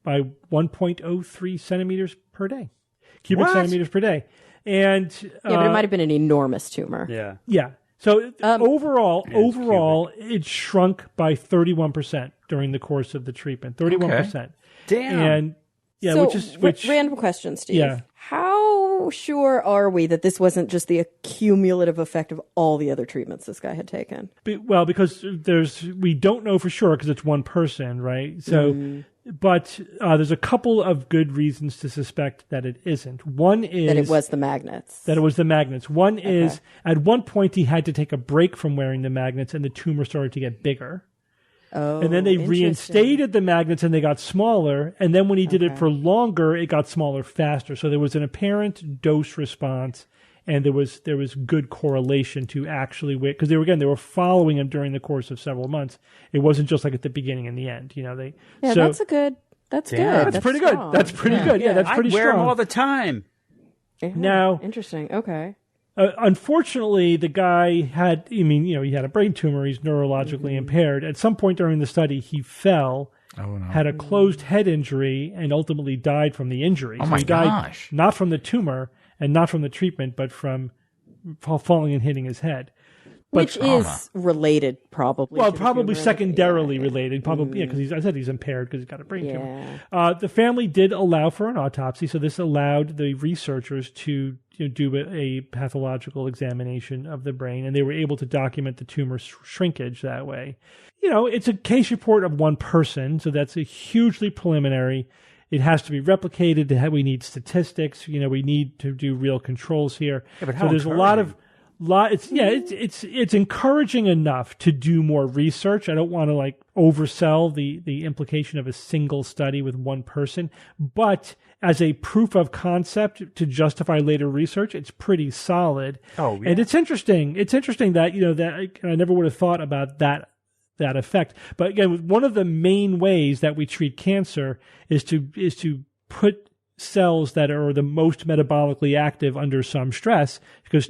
1.03 centimeters per day, cubic centimeters per day. And but it might have been an enormous tumor. Yeah. So overall, it shrunk by 31% during the course of the treatment. 31%. Damn. And so, which random question, Steve. Yeah. How how sure are we that this wasn't just the cumulative effect of all the other treatments this guy had taken? Well, because we don't know for sure because it's one person, right? So, but there's a couple of good reasons to suspect that it isn't. One is that it was the magnets. One is at one point he had to take a break from wearing the magnets, and the tumor started to get bigger. Oh, and then they reinstated the magnets and they got smaller. And then when he did it for longer, it got smaller faster. So there was an apparent dose response, and there was good correlation to actually because they were following him during the course of several months. It wasn't just like at the beginning and the end. That's good. That's pretty good. That's pretty good. Yeah, that's pretty I wear strong. them all the time. Yeah, now, interesting. Okay. Unfortunately, the guy had a brain tumor. He's neurologically impaired. At some point during the study, he fell, had a closed head injury, and ultimately died from the injury. Oh, so my he died gosh. not from the tumor and not from the treatment, but from falling and hitting his head. Which is related, probably. Well, probably secondarily related. Probably, because I said he's impaired because he's got a brain tumor. The family did allow for an autopsy, so this allowed the researchers to do a pathological examination of the brain, and they were able to document the tumor shrinkage that way. It's a case report of one person, so that's a hugely preliminary. It has to be replicated. We need statistics. We need to do real controls here. Yeah, but so there's a lot of. It's encouraging enough to do more research. I don't want to oversell the implication of a single study with one person, but as a proof of concept to justify later research, it's pretty solid. Oh, yeah. And it's interesting. It's interesting that that I never would have thought about that effect. But again, one of the main ways that we treat cancer is to put cells that are the most metabolically active under some stress, because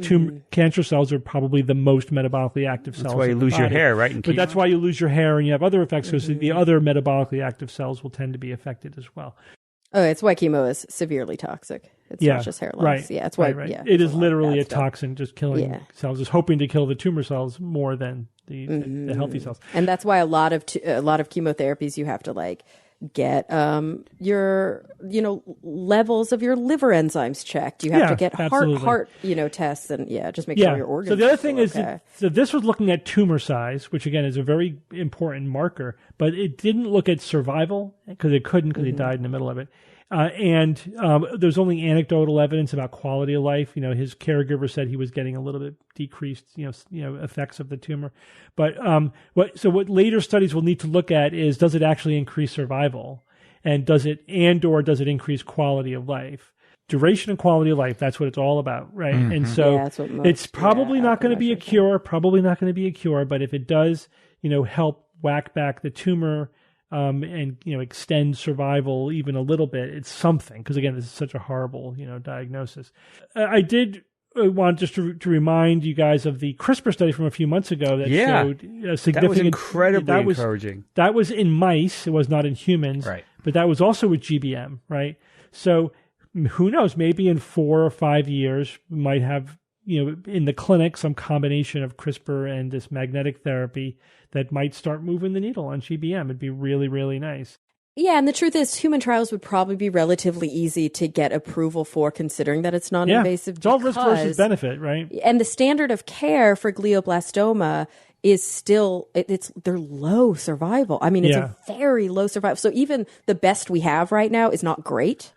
cancer cells are probably the most metabolically active cells. That's why you lose your hair, right? But that's why you lose your hair, and you have other effects, because the other metabolically active cells will tend to be affected as well. Oh, it's why chemo is severely toxic. It's not just hair loss. Right. Yeah, it's why. Right. Yeah, it is literally a toxin, just killing cells, just hoping to kill the tumor cells more than the healthy cells. And that's why a lot of chemotherapies you have to get your levels of your liver enzymes checked. You have to get heart tests, and just make sure your organs. So the other thing is so this was looking at tumor size, which again is a very important marker, but it didn't look at survival because it couldn't, because he died in the middle of it. And there's only anecdotal evidence about quality of life. His caregiver said he was getting a little bit decreased, effects of the tumor. But what later studies will need to look at is, does it actually increase survival, and does it increase quality of life? Duration and quality of life, that's what it's all about, right? Mm-hmm. And so it's probably not going to be a cure, but if it does, help whack back the tumor, and extend survival even a little bit, it's something, because again, this is such a horrible diagnosis. I did want just to remind you guys of the CRISPR study from a few months ago that showed a significant. That was incredibly encouraging. That was in mice; it was not in humans, right? But that was also with GBM, right? So who knows? Maybe in 4 or 5 years, we might have in the clinic some combination of CRISPR and this magnetic therapy that might start moving the needle on GBM. It'd be really, really nice. Yeah, and the truth is, human trials would probably be relatively easy to get approval for, considering that it's non-invasive. It's all risk versus benefit, right? And the standard of care for glioblastoma is still, they're low survival. I mean, it's a very low survival. So even the best we have right now is not great.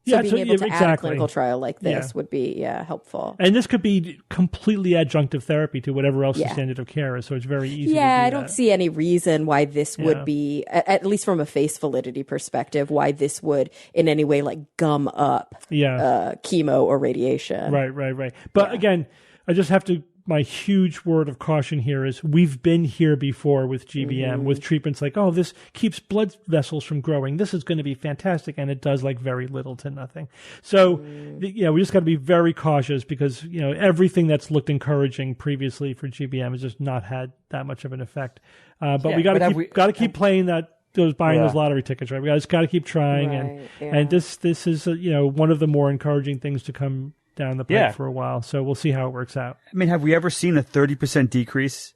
So being able to add a clinical trial like this would be helpful. And this could be completely adjunctive therapy to whatever else the standard of care is. So it's very easy to do I don't see any reason why this would be, at least from a face validity perspective, why this would in any way gum up chemo or radiation. Right. But again, I just have to, my huge word of caution here is, we've been here before with GBM, with treatments like, this keeps blood vessels from growing. This is going to be fantastic. And it does very little to nothing. So, we just got to be very cautious, because, everything that's looked encouraging previously for GBM has just not had that much of an effect. But we got to keep playing those lottery tickets, right? We just got to keep trying. And this is, one of the more encouraging things to come down the pipe for a while. So we'll see how it works out. I mean, have we ever seen a 30% decrease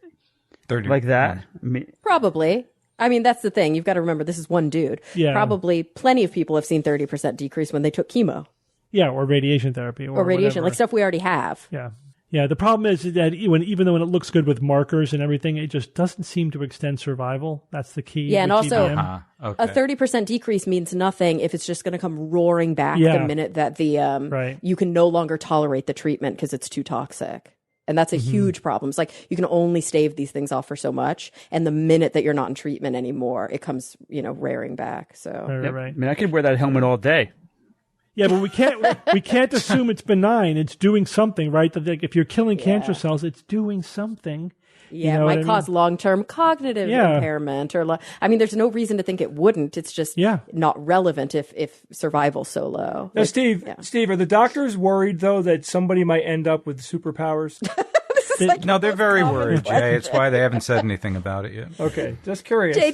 30 like that? Probably. I mean, that's the thing. You've got to remember, this is one dude. Yeah. Probably plenty of people have seen 30% decrease when they took chemo. Yeah, or radiation therapy. or radiation, whatever. like stuff we already have. Yeah. Yeah, the problem is that even though when it looks good with markers and everything, it just doesn't seem to extend survival. That's the key. Yeah, and with also GBM. Okay. a 30% decrease means nothing if it's just going to come roaring back the minute that the you can no longer tolerate the treatment because it's too toxic. And that's a huge problem. It's like you can only stave these things off for so much, and the minute that you're not in treatment anymore, it comes, raring back. So Right. I mean, I could wear that helmet all day. Yeah, but we can't assume it's benign. It's doing something, right? That like, if you're killing cancer cells, it's doing something. Yeah, it might cause long-term cognitive impairment, or there's no reason to think it wouldn't. It's just not relevant if survival's so low. Now, Steve, are the doctors worried though that somebody might end up with superpowers? No, they're very worried, Jay. It's why they haven't said anything about it yet. Okay, just curious. Jay,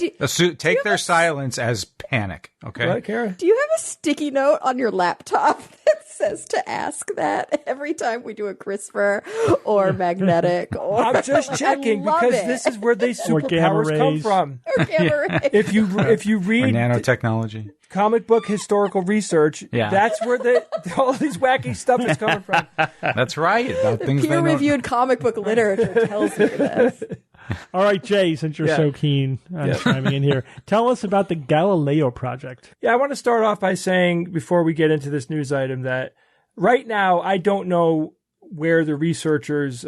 Take their silence as panic, okay? What, Kara? do you have a sticky note on your laptop that says to ask that every time we do a CRISPR or magnetic? Or I'm just checking because this is where these superpowers come from. Or gamma rays. If you Or read nanotechnology. comic book historical research, that's where all these wacky stuff is coming from. That's right. About things they know. Peer-reviewed comic book literature tells me this. All right, Jay, since you're so keen on chiming in here, tell us about the Galileo Project. Yeah, I want to start off by saying, before we get into this news item, that right now I don't know where the researchers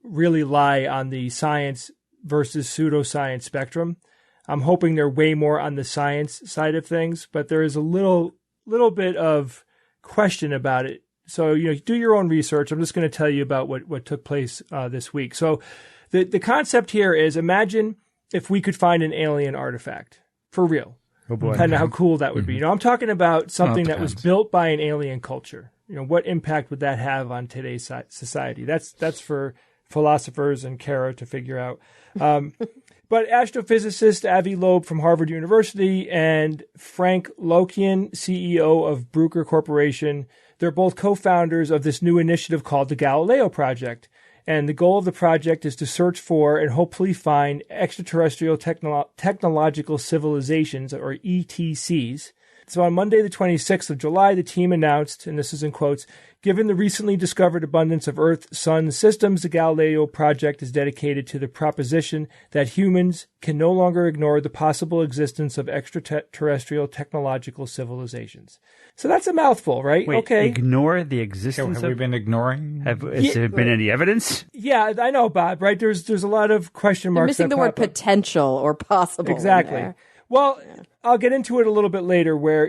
really lie on the science versus pseudoscience spectrum. I'm hoping they're way more on the science side of things, but there is a little bit of question about it. So, do your own research. I'm just going to tell you about what took place this week. So the concept here is, imagine if we could find an alien artifact for real. Oh boy. Kind of how cool that would be. I'm talking about something that was built by an alien culture. What impact would that have on today's society? That's for philosophers and Kara to figure out. But astrophysicist Avi Loeb from Harvard University and Frank Lokian, CEO of Bruker Corporation, they're both co-founders of this new initiative called the Galileo Project. And the goal of the project is to search for and hopefully find extraterrestrial technological civilizations, or ETCs. So on Monday, the 26th of July, the team announced, and this is in quotes, given the recently discovered abundance of Earth-Sun systems, the Galileo Project is dedicated to the proposition that humans can no longer ignore the possible existence of extraterrestrial technological civilizations. So that's a mouthful, right? Wait, okay. Ignore the existence Have we been ignoring? Has there been any evidence? Yeah, I know, Bob, right? There's a lot of question You're marks. missing the word potential or possible. Exactly. Well, I'll get into it a little bit later where,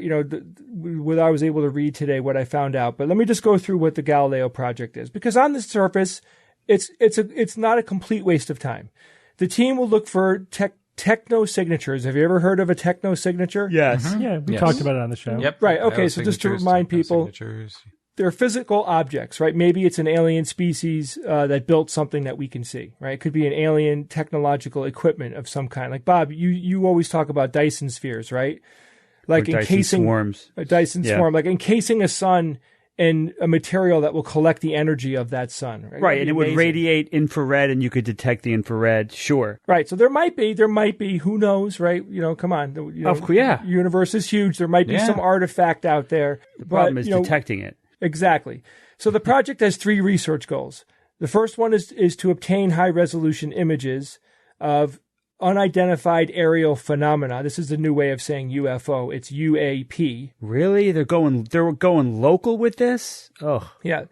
what I was able to read today, what I found out. But let me just go through what the Galileo Project is. Because on the surface, it's not a complete waste of time. The team will look for techno-signatures. Have you ever heard of a techno-signature? Yes. Mm-hmm. Yeah, we talked about it on the show. Yep. Right, okay, so just to remind people, they're physical objects, right? Maybe it's an alien species that built something that we can see, right? It could be an alien technological equipment of some kind. Like, Bob, you always talk about Dyson spheres, right? Like encasing swarms. A Dyson swarm, like encasing a sun in a material that will collect the energy of that sun. Right, and it would radiate infrared, and you could detect the infrared, sure. Right, so there might be, who knows, right? Come on. The universe is huge. There might be some artifact out there. The problem is detecting it. Exactly. So the project has 3 research goals. The first one is to obtain high-resolution images of unidentified aerial phenomena. This is the new way of saying UFO. It's UAP. Really? They're going local with this? Oh. Yeah.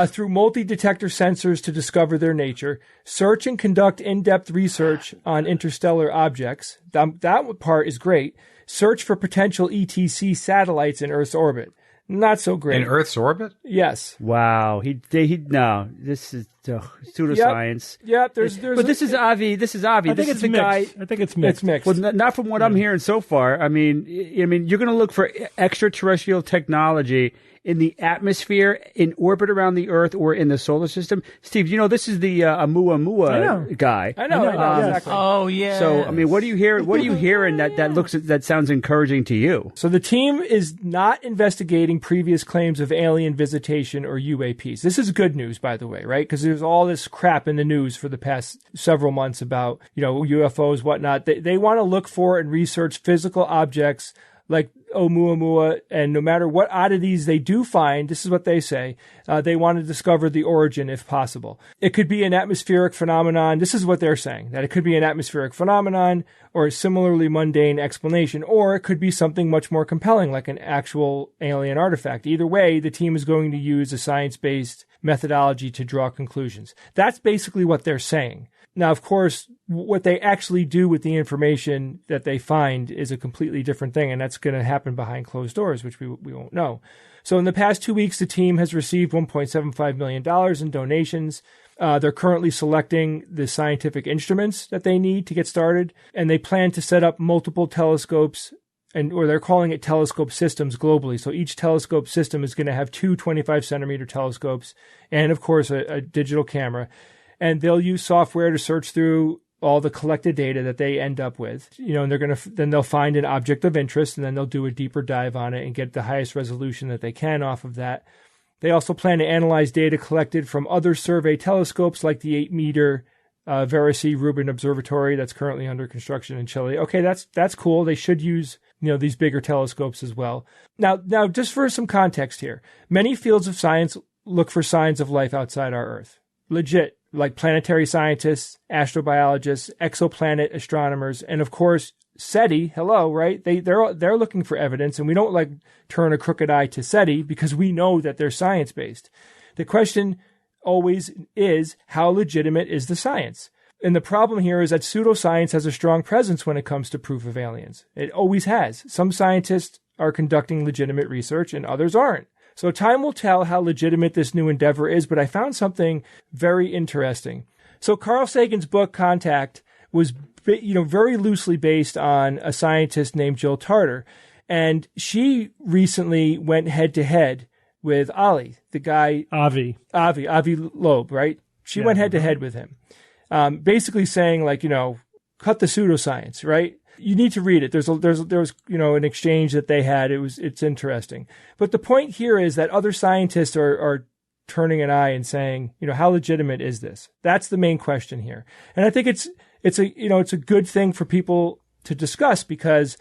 Through multi-detector sensors to discover their nature, search and conduct in-depth research on interstellar objects. That part is great. Search for potential ETC satellites in Earth's orbit. Not so great. In Earth's orbit? Yes. Wow. No. This is pseudoscience. Yep. But this is Avi. This is Avi. I think it's mixed. I think it's mixed. It's mixed. Well, not from what I'm hearing so far. I mean, you're going to look for extraterrestrial technology in the atmosphere, in orbit around the Earth, or in the solar system. Steve, this is the Oumuamua guy. I know. Exactly. Oh, yeah. So, I mean, what do you hear? What are you hearing that sounds encouraging to you? So the team is not investigating previous claims of alien visitation or UAPs. This is good news, by the way, right? Because there's all this crap in the news for the past several months about, UFOs, whatnot. They want to look for and research physical objects like Oumuamua, and no matter what oddities they do find, this is what they say, they want to discover the origin if possible. It could be an atmospheric phenomenon. This is what they're saying, that it could be an atmospheric phenomenon or a similarly mundane explanation, or it could be something much more compelling, like an actual alien artifact. Either way, the team is going to use a science-based methodology to draw conclusions. That's basically what they're saying. Now, of course, what they actually do with the information that they find is a completely different thing, and that's going to happen behind closed doors, which we won't know. So in the past 2 weeks, the team has received $1.75 million in donations. They're currently selecting the scientific instruments that they need to get started, and they plan to set up multiple telescopes, or they're calling it telescope systems globally. So each telescope system is going to have two 25-centimeter telescopes and, of course, a digital camera. And they'll use software to search through all the collected data that they end up with, and then they'll find an object of interest, and then they'll do a deeper dive on it and get the highest resolution that they can off of that. They also plan to analyze data collected from other survey telescopes, like the 8-meter Verisi Rubin Observatory that's currently under construction in Chile. Okay, that's cool. They should use these bigger telescopes as well. Now, just for some context here, many fields of science look for signs of life outside our Earth. Legit. Like planetary scientists, astrobiologists, exoplanet astronomers, and of course SETI. Hello, right? They're looking for evidence, and we don't turn a crooked eye to SETI because we know that they're science based. The question always is, how legitimate is the science? And the problem here is that pseudoscience has a strong presence when it comes to proof of aliens. It always has. Some scientists are conducting legitimate research, and others aren't. So time will tell how legitimate this new endeavor is, but I found something very interesting. So Carl Sagan's book, Contact, was very loosely based on a scientist named Jill Tarter. And she recently went head-to-head with Ali, the guy... Avi Loeb, right? She went head-to-head with him, basically saying, cut the pseudoscience, right? You need to read it. There was an exchange that they had. It's interesting. But the point here is that other scientists are turning an eye and saying, how legitimate is this? That's the main question here. And I think it's a good thing for people to discuss because,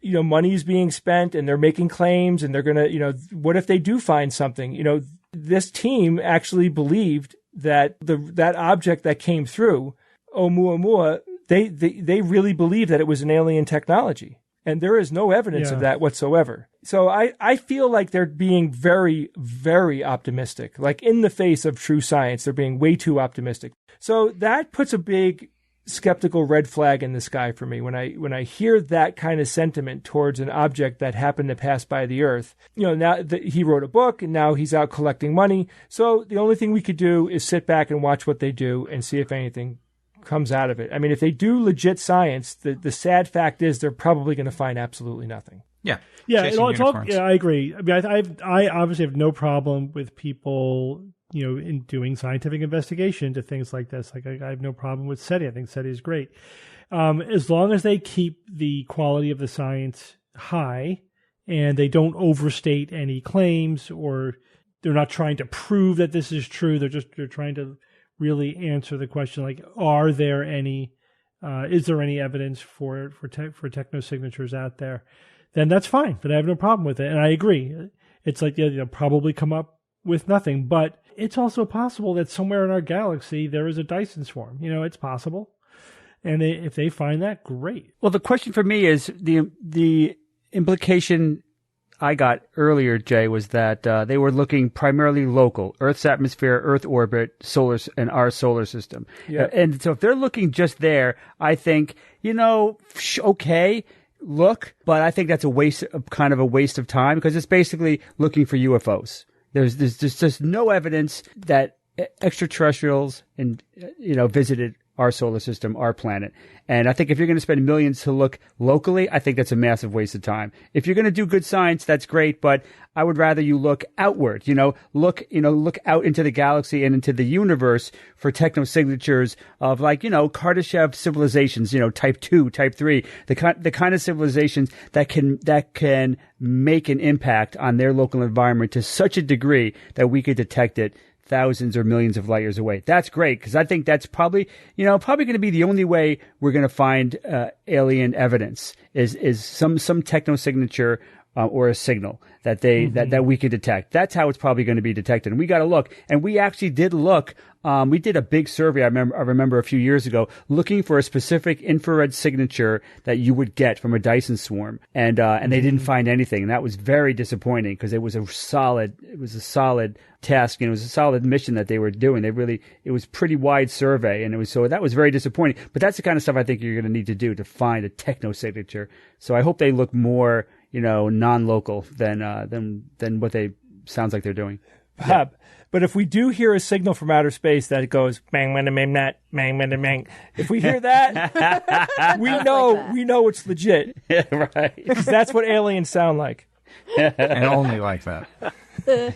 money is being spent and they're making claims and they're going to, what if they do find something? This team actually believed that that object that came through, Oumuamua, they really believe that it was an alien technology. And there is no evidence of that whatsoever. So I feel like they're being very, very optimistic. Like in the face of true science, they're being way too optimistic. So that puts a big skeptical red flag in the sky for me when I hear that kind of sentiment towards an object that happened to pass by the Earth. Now he wrote a book and now he's out collecting money. So the only thing we could do is sit back and watch what they do and see if anything comes out of it. I mean, if they do legit science, the sad fact is they're probably going to find absolutely nothing. Yeah, I agree. I mean, I obviously have no problem with people, in doing scientific investigation to things like this. Like I have no problem with SETI. I think SETI is great, as long as they keep the quality of the science high and they don't overstate any claims, or they're not trying to prove that this is true. They're trying to really answer the question, like, is there any evidence for technosignatures out there? Then that's fine. Then I have no problem with it. And I agree. It's like they'll probably come up with nothing, but it's also possible that somewhere in our galaxy there is a Dyson swarm. It's possible. And if they find that, great. Well, the question for me is the implication I got earlier, Jay, was that they were looking primarily local, Earth's atmosphere, Earth orbit, and our solar system. Yeah. And so if they're looking just there, I think, okay, look, but I think that's a waste of time because it's basically looking for UFOs. There's just no evidence that extraterrestrials visited our solar system, our planet. And I think if you're going to spend millions to look locally, I think that's a massive waste of time. If you're going to do good science, that's great, but I would rather you look outward, look out into the galaxy and into the universe for technosignatures of Kardashev civilizations, type 2, type 3, the kind of civilizations that can make an impact on their local environment to such a degree that we could detect it thousands or millions of light years away. That's great because I think that's probably going to be the only way we're going to find alien evidence is some technosignature or a signal that that we could detect. That's how it's probably going to be detected. And we got to look. And we actually did look. We did a big survey. I remember a few years ago looking for a specific infrared signature that you would get from a Dyson swarm, and they didn't find anything. And that was very disappointing because it was a solid task, and it was a solid mission that they were doing. It was pretty wide survey, and that was very disappointing. But that's the kind of stuff I think you're going to need to do to find a techno signature. So I hope they look more, non-local than what they sounds like they're doing. Yeah. But if we do hear a signal from outer space that goes bang bang bang bang bang bang bang, if we hear that, we know it's legit, right? Because that's what aliens sound like, and only like that.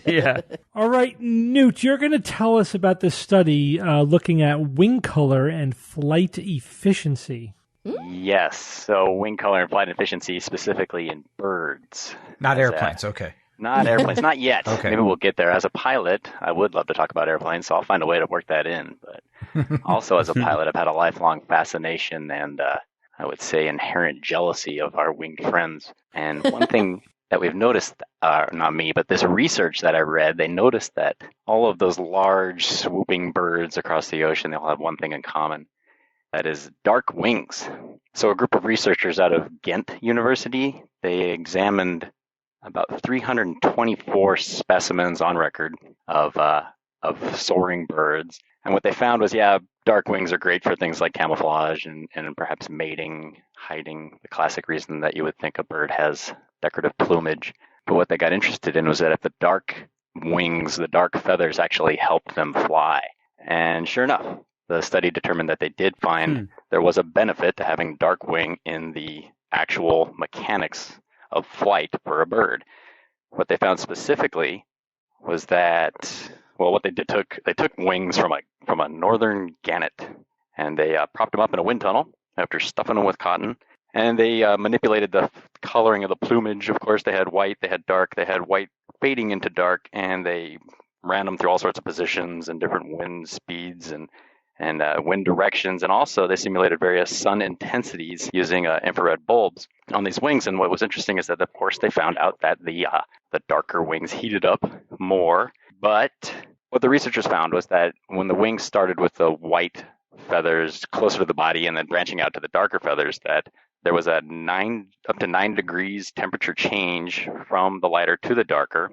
Yeah. All right, Newt, you're going to tell us about this study looking at wing color and flight efficiency. Yes. So wing color and flight efficiency, specifically in birds. Not airplanes. Okay. Not airplanes. Not yet. Okay. Maybe we'll get there. As a pilot, I would love to talk about airplanes, so I'll find a way to work that in. But also as a pilot, I've had a lifelong fascination and I would say inherent jealousy of our winged friends. And one thing that we've noticed, not me, but this research that I read, they noticed that all of those large swooping birds across the ocean, they all have one thing in common. That is dark wings. So a group of researchers out of Ghent University, they examined about 324 specimens on record of soaring birds. And what they found was, dark wings are great for things like camouflage and perhaps mating, hiding, the classic reason that you would think a bird has decorative plumage. But what they got interested in was that if the dark wings, the dark feathers actually helped them fly. And sure enough, the study determined that they did find there was a benefit to having dark wing in the actual mechanics of flight for a bird. What they found specifically was that, what they did they took wings from a northern gannet, and they propped them up in a wind tunnel after stuffing them with cotton, and they manipulated the coloring of the plumage. Of course, they had white, they had dark, they had white fading into dark, and they ran them through all sorts of positions and different wind speeds and wind directions, and also they simulated various sun intensities using infrared bulbs on these wings. And what was interesting is that, of course, they found out that the darker wings heated up more. But what the researchers found was that when the wings started with the white feathers closer to the body and then branching out to the darker feathers, that there was a up to 9 degrees temperature change from the lighter to the darker,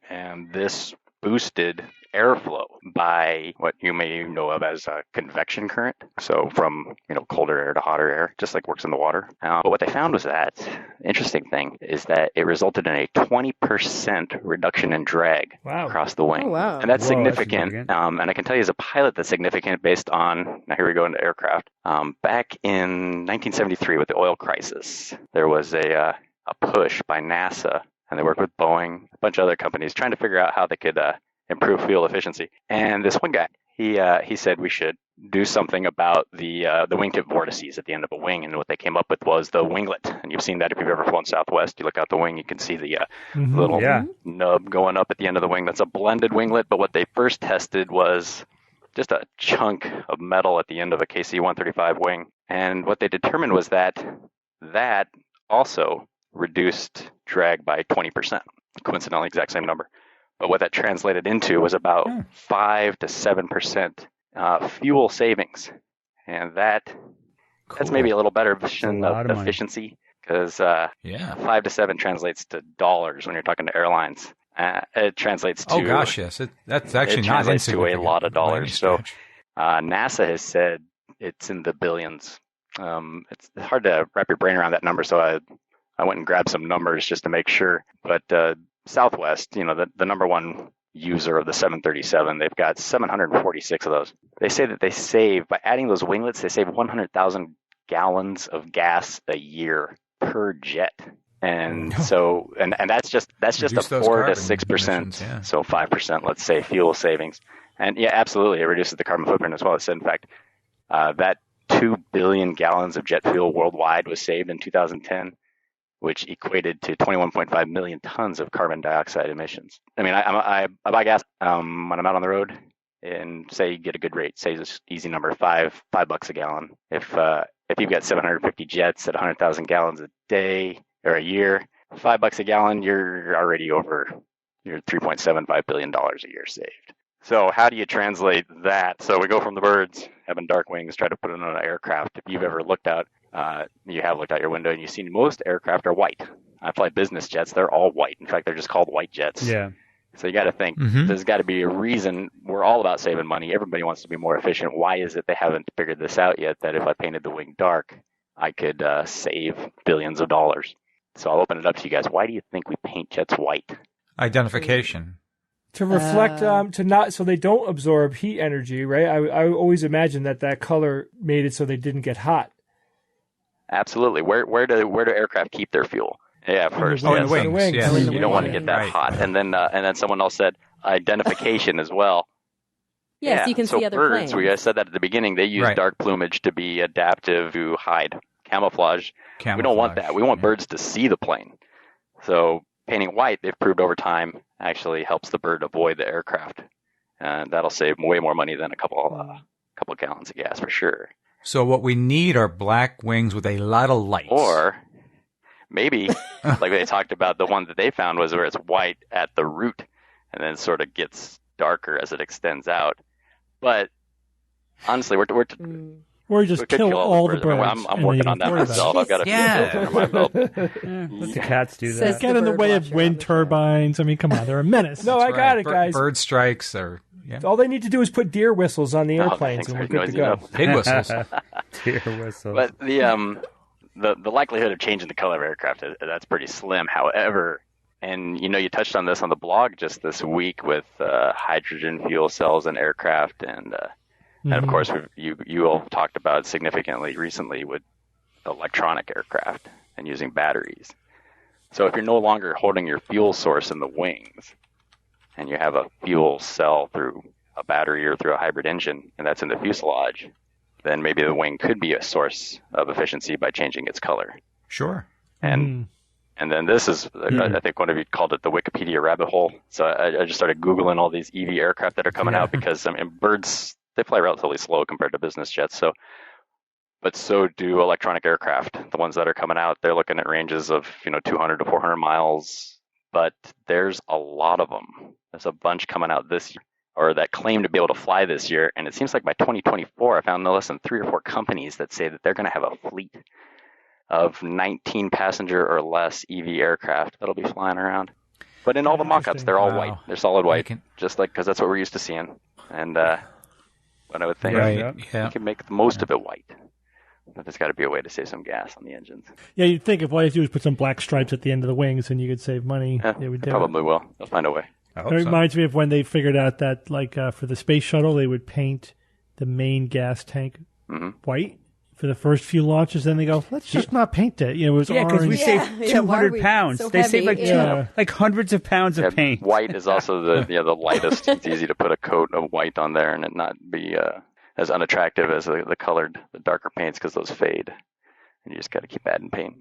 and this boosted airflow by what you may know of as a convection current. So from colder air to hotter air, just like works in the water. But what they found was that interesting thing is that it resulted in a 20% reduction in drag across the wing. Oh, wow. And that's significant. Significant. And I can tell you as a pilot that's significant based on, now here we go into aircraft. Back in 1973 with the oil crisis, there was a push by NASA, and they worked with Boeing, a bunch of other companies, trying to figure out how they could improve fuel efficiency. And this one guy, he said we should do something about the wingtip vortices at the end of a wing. And what they came up with was the winglet. And you've seen that if you've ever flown Southwest. You look out the wing, you can see the little nub going up at the end of the wing. That's a blended winglet. But what they first tested was just a chunk of metal at the end of a KC-135 wing. And what they determined was that also reduced drag by 20%. Coincidentally, exact same number. But what that translated into was about 5 to 7% fuel savings. And that's maybe a little better version of efficiency, because 5 to 7 translates to dollars when you're talking to airlines. It translates to... Oh, gosh, yes. That's actually not translates to a insignificant lot of dollars. So stretch. NASA has said it's in the billions. It's hard to wrap your brain around that number, so I went and grabbed some numbers just to make sure. But Southwest, the number one user of the 737, they've got 746 of those. They say that they save, by adding those winglets, they save 100,000 gallons of gas a year per jet. And so, and that's just Reduce a those 4 to carbon 6%, emissions, so 5%, let's say, fuel savings. And yeah, absolutely, it reduces the carbon footprint as well. It said, in fact, that 2 billion gallons of jet fuel worldwide was saved in 2010, which equated to 21.5 million tons of carbon dioxide emissions. I mean, I buy gas when I'm out on the road, and say you get a good rate, say this easy number, $5 a gallon. If you've got 750 jets at 100,000 gallons a day or a year, $5 a gallon, you're already over your $3.75 billion a year saved. So how do you translate that? So we go from the birds having dark wings, try to put it on an aircraft. If you've ever looked out, you have looked out your window and you've seen most aircraft are white. I fly business jets, they're all white. In fact, they're just called white jets. Yeah. So you got to think, there's got to be a reason. We're all about saving money. Everybody wants to be more efficient. Why is it they haven't figured this out yet, that if I painted the wing dark, I could save billions of dollars? So I'll open it up to you guys. Why do you think we paint jets white? Identification. To reflect, to not, so they don't absorb heat energy, right? I always imagined that color made it so they didn't get hot. Absolutely. Where do aircraft keep their fuel? Yeah, first. In the wings. Yeah. You don't want to get that hot. And then someone else said identification as well. Yes, you can see other birds, planes. We said that at the beginning. They use dark plumage to be adaptive to hide, camouflage. We don't want that. We want birds to see the plane. So painting white, they've proved over time, actually helps the bird avoid the aircraft, and that'll save way more money than a couple gallons of gas for sure. So what we need are black wings with a lot of lights. Or maybe, like they talked about, the one that they found was where it's white at the root and then sort of gets darker as it extends out. But honestly, Or just kill all the birds. I'm working on that myself. I've got a few filters under my belt. Let the cats do that. Get in the way of wind turbines. I mean, come on, they're a menace. No, I got it, guys. Bird strikes are... Yeah. All they need to do is put deer whistles on the airplanes, and we're good to go. Pig whistles. Deer whistles. But the likelihood of changing the color of aircraft, that's pretty slim. However, and you touched on this on the blog just this week with hydrogen fuel cells and aircraft, and of course you all talked about significantly recently with electronic aircraft and using batteries. So if you're no longer holding your fuel source in the wings, and you have a fuel cell through a battery or through a hybrid engine, and that's in the fuselage, then maybe the wing could be a source of efficiency by changing its color. Sure. And then this is, I think one of you called it the Wikipedia rabbit hole. So I just started Googling all these EV aircraft that are coming out because, birds, they fly relatively slow compared to business jets. But so do electronic aircraft. The ones that are coming out, they're looking at ranges of, 200 to 400 miles. But there's a lot of them. There's a bunch coming out this year, or that claim to be able to fly this year. And it seems like by 2024, I found no less than 3 or 4 companies that say that they're going to have a fleet of 19 passenger or less EV aircraft that'll be flying around. But in all the mock-ups, they're all white. They're solid white, just like, because that's what we're used to seeing. And what I would think, you can make the most of it white. But there's got to be a way to save some gas on the engines. Yeah, you'd think if all you have to do is put some black stripes at the end of the wings and you could save money, they would do probably will. They'll find a way. It reminds me of when they figured out that, for the space shuttle, they would paint the main gas tank white for the first few launches. Then they go, let's just not paint it. It was orange. Because we saved 200 pounds. So they heavy? saved like hundreds of pounds of paint. White is also the lightest. It's easy to put a coat of white on there and it not be as unattractive as the darker paints, because those fade. And you just got to keep adding paint.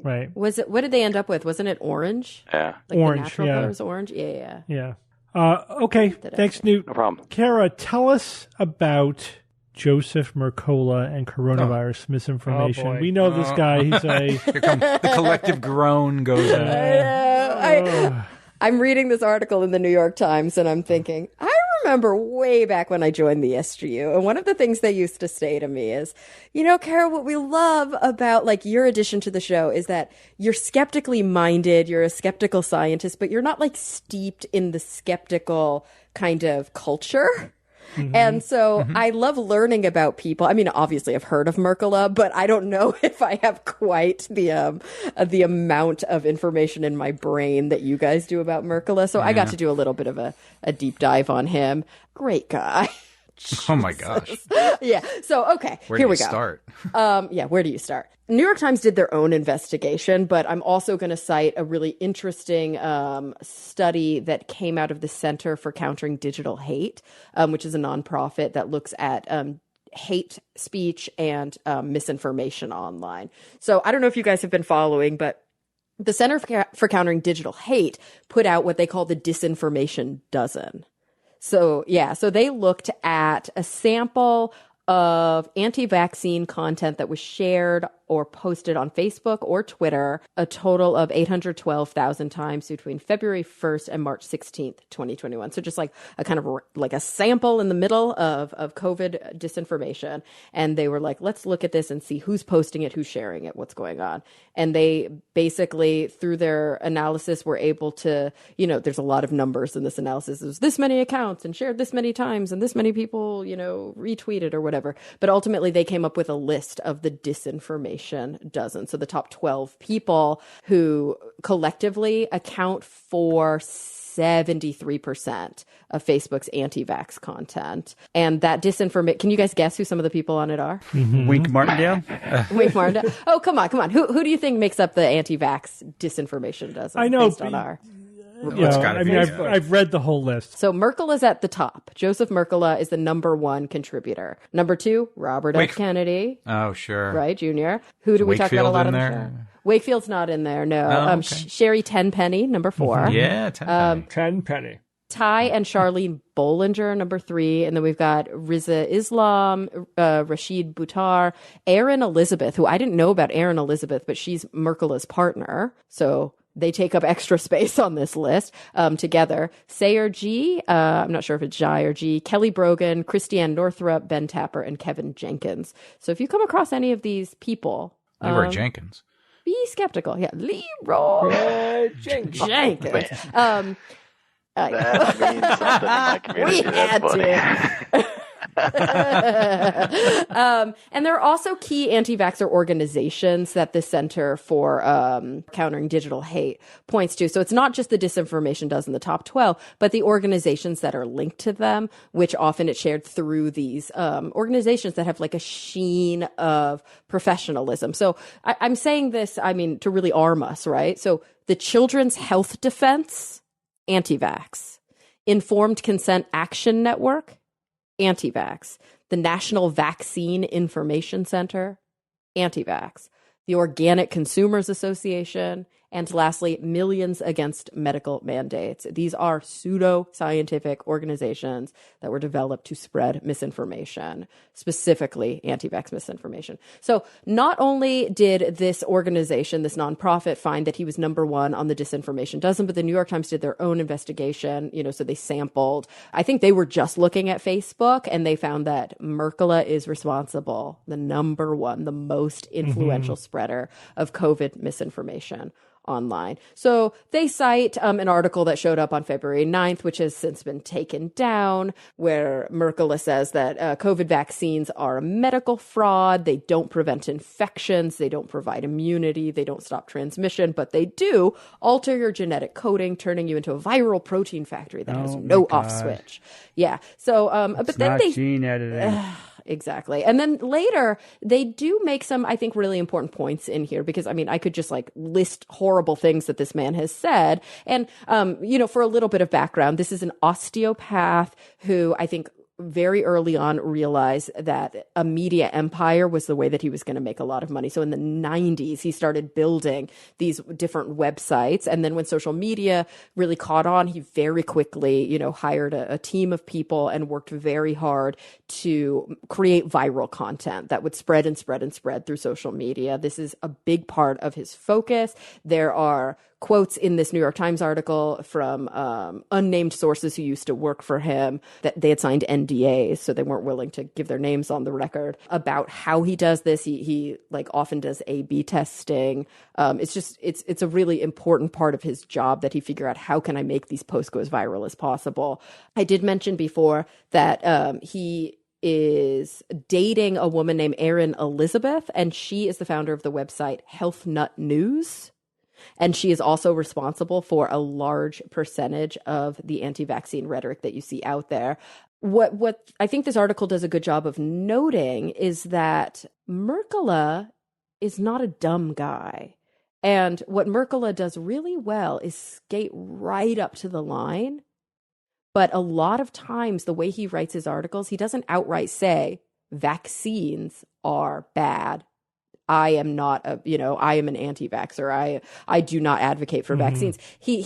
Right. What did they end up with? Wasn't it orange? Yeah. Like orange, the natural color is orange? Yeah. Yeah. Okay. Thanks, Newt. No problem. Kara, tell us about Joseph Mercola and coronavirus misinformation. Oh, boy. We know this guy. He's a... Here comes the collective groan goes in. I'm reading this article in the New York Times and I'm thinking, I remember way back when I joined the SGU, and one of the things they used to say to me is, Kara, what we love about your addition to the show is that you're skeptically minded, you're a skeptical scientist, but you're not steeped in the skeptical kind of culture. Mm-hmm. And so I love learning about people. I mean, obviously I've heard of Mercola, but I don't know if I have quite the amount of information in my brain that you guys do about Mercola. So I got to do a little bit of a deep dive on him. Great guy. Oh my gosh. Yeah. So, okay. Here we go. Start? Where do you start? New York Times did their own investigation, but I'm also going to cite a really interesting study that came out of the Center for Countering Digital Hate, which is a nonprofit that looks at hate speech and misinformation online. So I don't know if you guys have been following, but the Center for Countering Digital Hate put out what they call the Disinformation Dozen. So they looked at a sample of anti-vaccine content that was shared or posted on Facebook or Twitter a total of 812,000 times between February 1st and March 16th, 2021. So just like a kind of like a sample in the middle of COVID disinformation. And they were like, let's look at this and see who's posting it, who's sharing it, what's going on. And they basically, through their analysis, were able to, there's a lot of numbers in this analysis. There's this many accounts and shared this many times and this many people, retweeted or whatever. But ultimately, they came up with a list of the disinformation dozen. So the top 12 people who collectively account for 73% of Facebook's anti-vax content. And that disinformation, can you guys guess who some of the people on it are? Mm-hmm. Wink Martindale? Wink Martindale. Oh, come on. Who do you think makes up the anti-vax disinformation dozen? I know. Based on our... I've read the whole list. So Mercola is at the top. Joseph Mercola is the number one contributor. Number two, Robert F. Kennedy. Oh, sure. Right, Jr. Who do we talk about a lot on the show? Wakefield's not in there, no. Okay. Sherry Tenpenny, number 4. Yeah, Tenpenny. Tenpenny. Ty and Charlene Bollinger, number 3. And then we've got Riza Islam, Rashid Buttar, Erin Elizabeth, who I didn't know about Erin Elizabeth, but she's Mercola's partner. So they take up extra space on this list together. Sayer G, I'm not sure if it's Jai or G, Kelly Brogan, Christiane Northrup, Ben Tapper, and Kevin Jenkins. So if you come across any of these people... Leroy Jenkins. Be skeptical. Yeah, Leroy Jenkins. That means something in my community. We had to. And there are also key anti-vaxxer organizations that the Center for Countering Digital Hate points to. So it's not just the disinformation dozen, the top 12, but the organizations that are linked to them, which often it's shared through these organizations that have like a sheen of professionalism. So I'm saying this, to really arm us, right? So the Children's Health Defense, anti-vax. Informed Consent Action Network, anti-vax. The National Vaccine Information Center, anti-vax. The Organic Consumers Association, and lastly, Millions Against Medical Mandates. These are pseudo-scientific organizations that were developed to spread misinformation, specifically anti-vax misinformation. So not only did this organization, this nonprofit, find that he was number one on the disinformation dozen, but the New York Times did their own investigation, so they sampled. I think they were just looking at Facebook, and they found that Mercola is responsible, the number one, the most influential spreader of COVID misinformation online. So they cite an article that showed up on February 9th, which has since been taken down, where Mercola says that COVID vaccines are a medical fraud. They don't prevent infections. They don't provide immunity. They don't stop transmission, but they do alter your genetic coding, turning you into a viral protein factory that has no off switch. Yeah. So, but then they gene editing. Exactly. And then later, they do make some, I think, really important points in here because, I could just list horrible things that this man has said. And, for a little bit of background, this is an osteopath who I think very early on realized that a media empire was the way that he was going to make a lot of money. So in the 90s, he started building these different websites. And then when social media really caught on, he very quickly, hired a team of people and worked very hard to create viral content that would spread and spread and spread through social media. This is a big part of his focus. There are quotes in this New York Times article from unnamed sources who used to work for him that they had signed NDAs, so they weren't willing to give their names on the record about how he does this. He often does A/B testing. It's a really important part of his job that he figure out how can I make these posts go as viral as possible. I did mention before that he is dating a woman named Erin Elizabeth, and she is the founder of the website Health Nut News. And she is also responsible for a large percentage of the anti-vaccine rhetoric that you see out there. What I think this article does a good job of noting is that Mercola is not a dumb guy. And what Mercola does really well is skate right up to the line. But a lot of times, the way he writes his articles, he doesn't outright say vaccines are bad. I am not I am an anti-vaxxer. I do not advocate for vaccines. He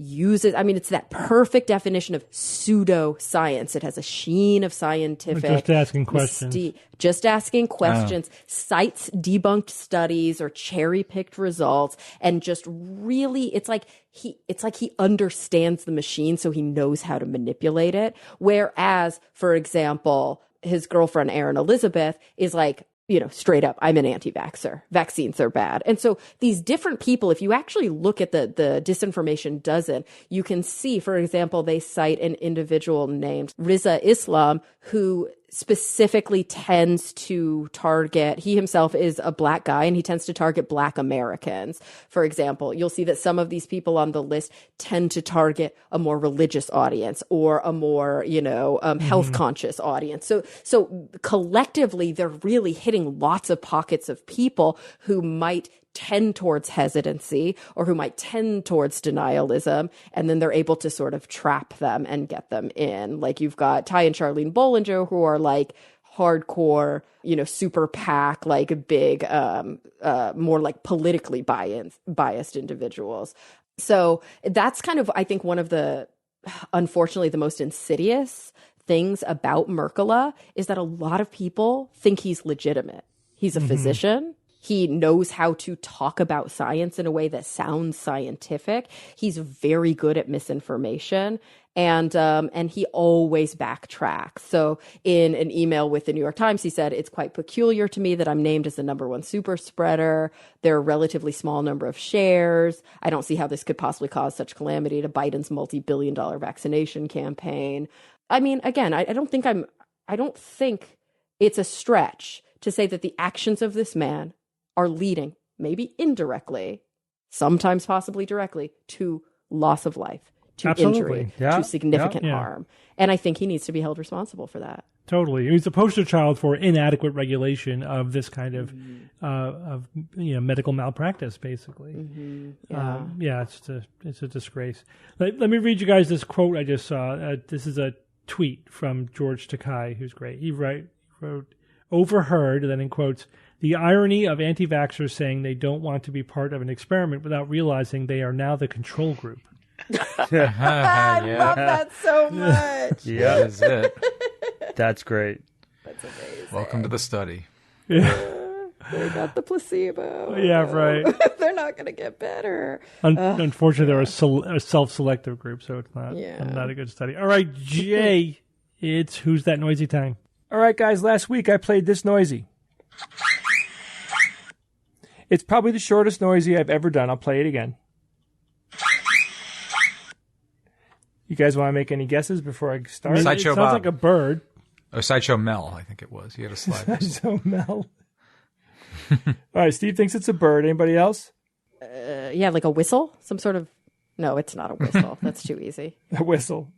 uses, it's that perfect definition of pseudoscience. It has a sheen of scientific. Just asking questions. Just asking questions, cites debunked studies or cherry-picked results, and just really, it's like he understands the machine, so he knows how to manipulate it. Whereas, for example, his girlfriend, Erin Elizabeth, is like, straight up, I'm an anti-vaxxer. Vaccines are bad. And so these different people, if you actually look at the disinformation dozen, you can see, for example, they cite an individual named Riza Islam, who specifically tends to target, he himself is a black guy, and he tends to target Black Americans. For example, you'll see that some of these people on the list tend to target a more religious audience or a more, health conscious audience. So collectively, they're really hitting lots of pockets of people who might tend towards hesitancy or who might tend towards denialism, and then they're able to sort of trap them and get them in. Like you've got Ty and Charlene Bollinger, who are like hardcore, super PAC, like big, more like politically biased individuals. So that's kind of, I think, one of the, unfortunately, the most insidious things about Mercola is that a lot of people think he's legitimate. He's a physician. He knows how to talk about science in a way that sounds scientific. He's very good at misinformation, and he always backtracks. So in an email with the New York Times, he said, "It's quite peculiar to me that I'm named as the #1 super spreader. There are a relatively small number of shares. I don't see how this could possibly cause such calamity to Biden's multi-billion-dollar vaccination campaign." Again, I don't think it's a stretch to say that the actions of this man are leading, maybe indirectly, sometimes possibly directly, to loss of life, to injury, to significant harm. And I think he needs to be held responsible for that. Totally. He's a poster child for inadequate regulation of this kind of medical malpractice, basically. It's a disgrace. Let me read you guys this quote I just saw. This is a tweet from George Takei, who's great. He wrote, "Overheard," then in quotes, "the irony of anti-vaxxers saying they don't want to be part of an experiment without realizing they are now the control group." I love that so much. Yeah, that's it. That's great. That's amazing. Welcome to the study. They got the placebo. Yeah, right. They're not going to get better. Unfortunately, they're a self-selective group, so it's not a good study. All right, Jay, it's Who's That Noisy time. All right, guys, last week I played this noisy. It's probably the shortest noisy I've ever done. I'll play it again. You guys want to make any guesses before I start? Sideshow it sounds Bob. like a bird. Oh, Sideshow Mel, I think it was. He had a slide. Sideshow Mel. All right, Steve thinks it's a bird. Anybody else? Like a whistle? Some sort of... No, it's not a whistle. That's too easy. A whistle.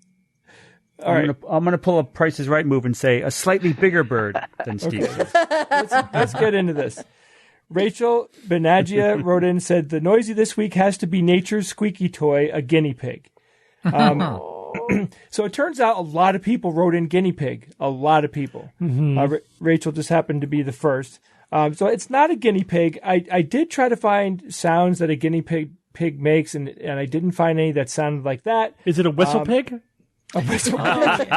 I'm going to pull a Price is Right move and say a slightly bigger bird than Steve. Let's get into this. Rachel Benagia wrote in and said, "The noisy this week has to be nature's squeaky toy, a guinea pig." So it turns out a lot of people wrote in guinea pig. A lot of people. Rachel just happened to be the first. So it's not a guinea pig. I did try to find sounds that a guinea pig makes, and I didn't find any that sounded like that. Is it a whistle pig? A whistle pig.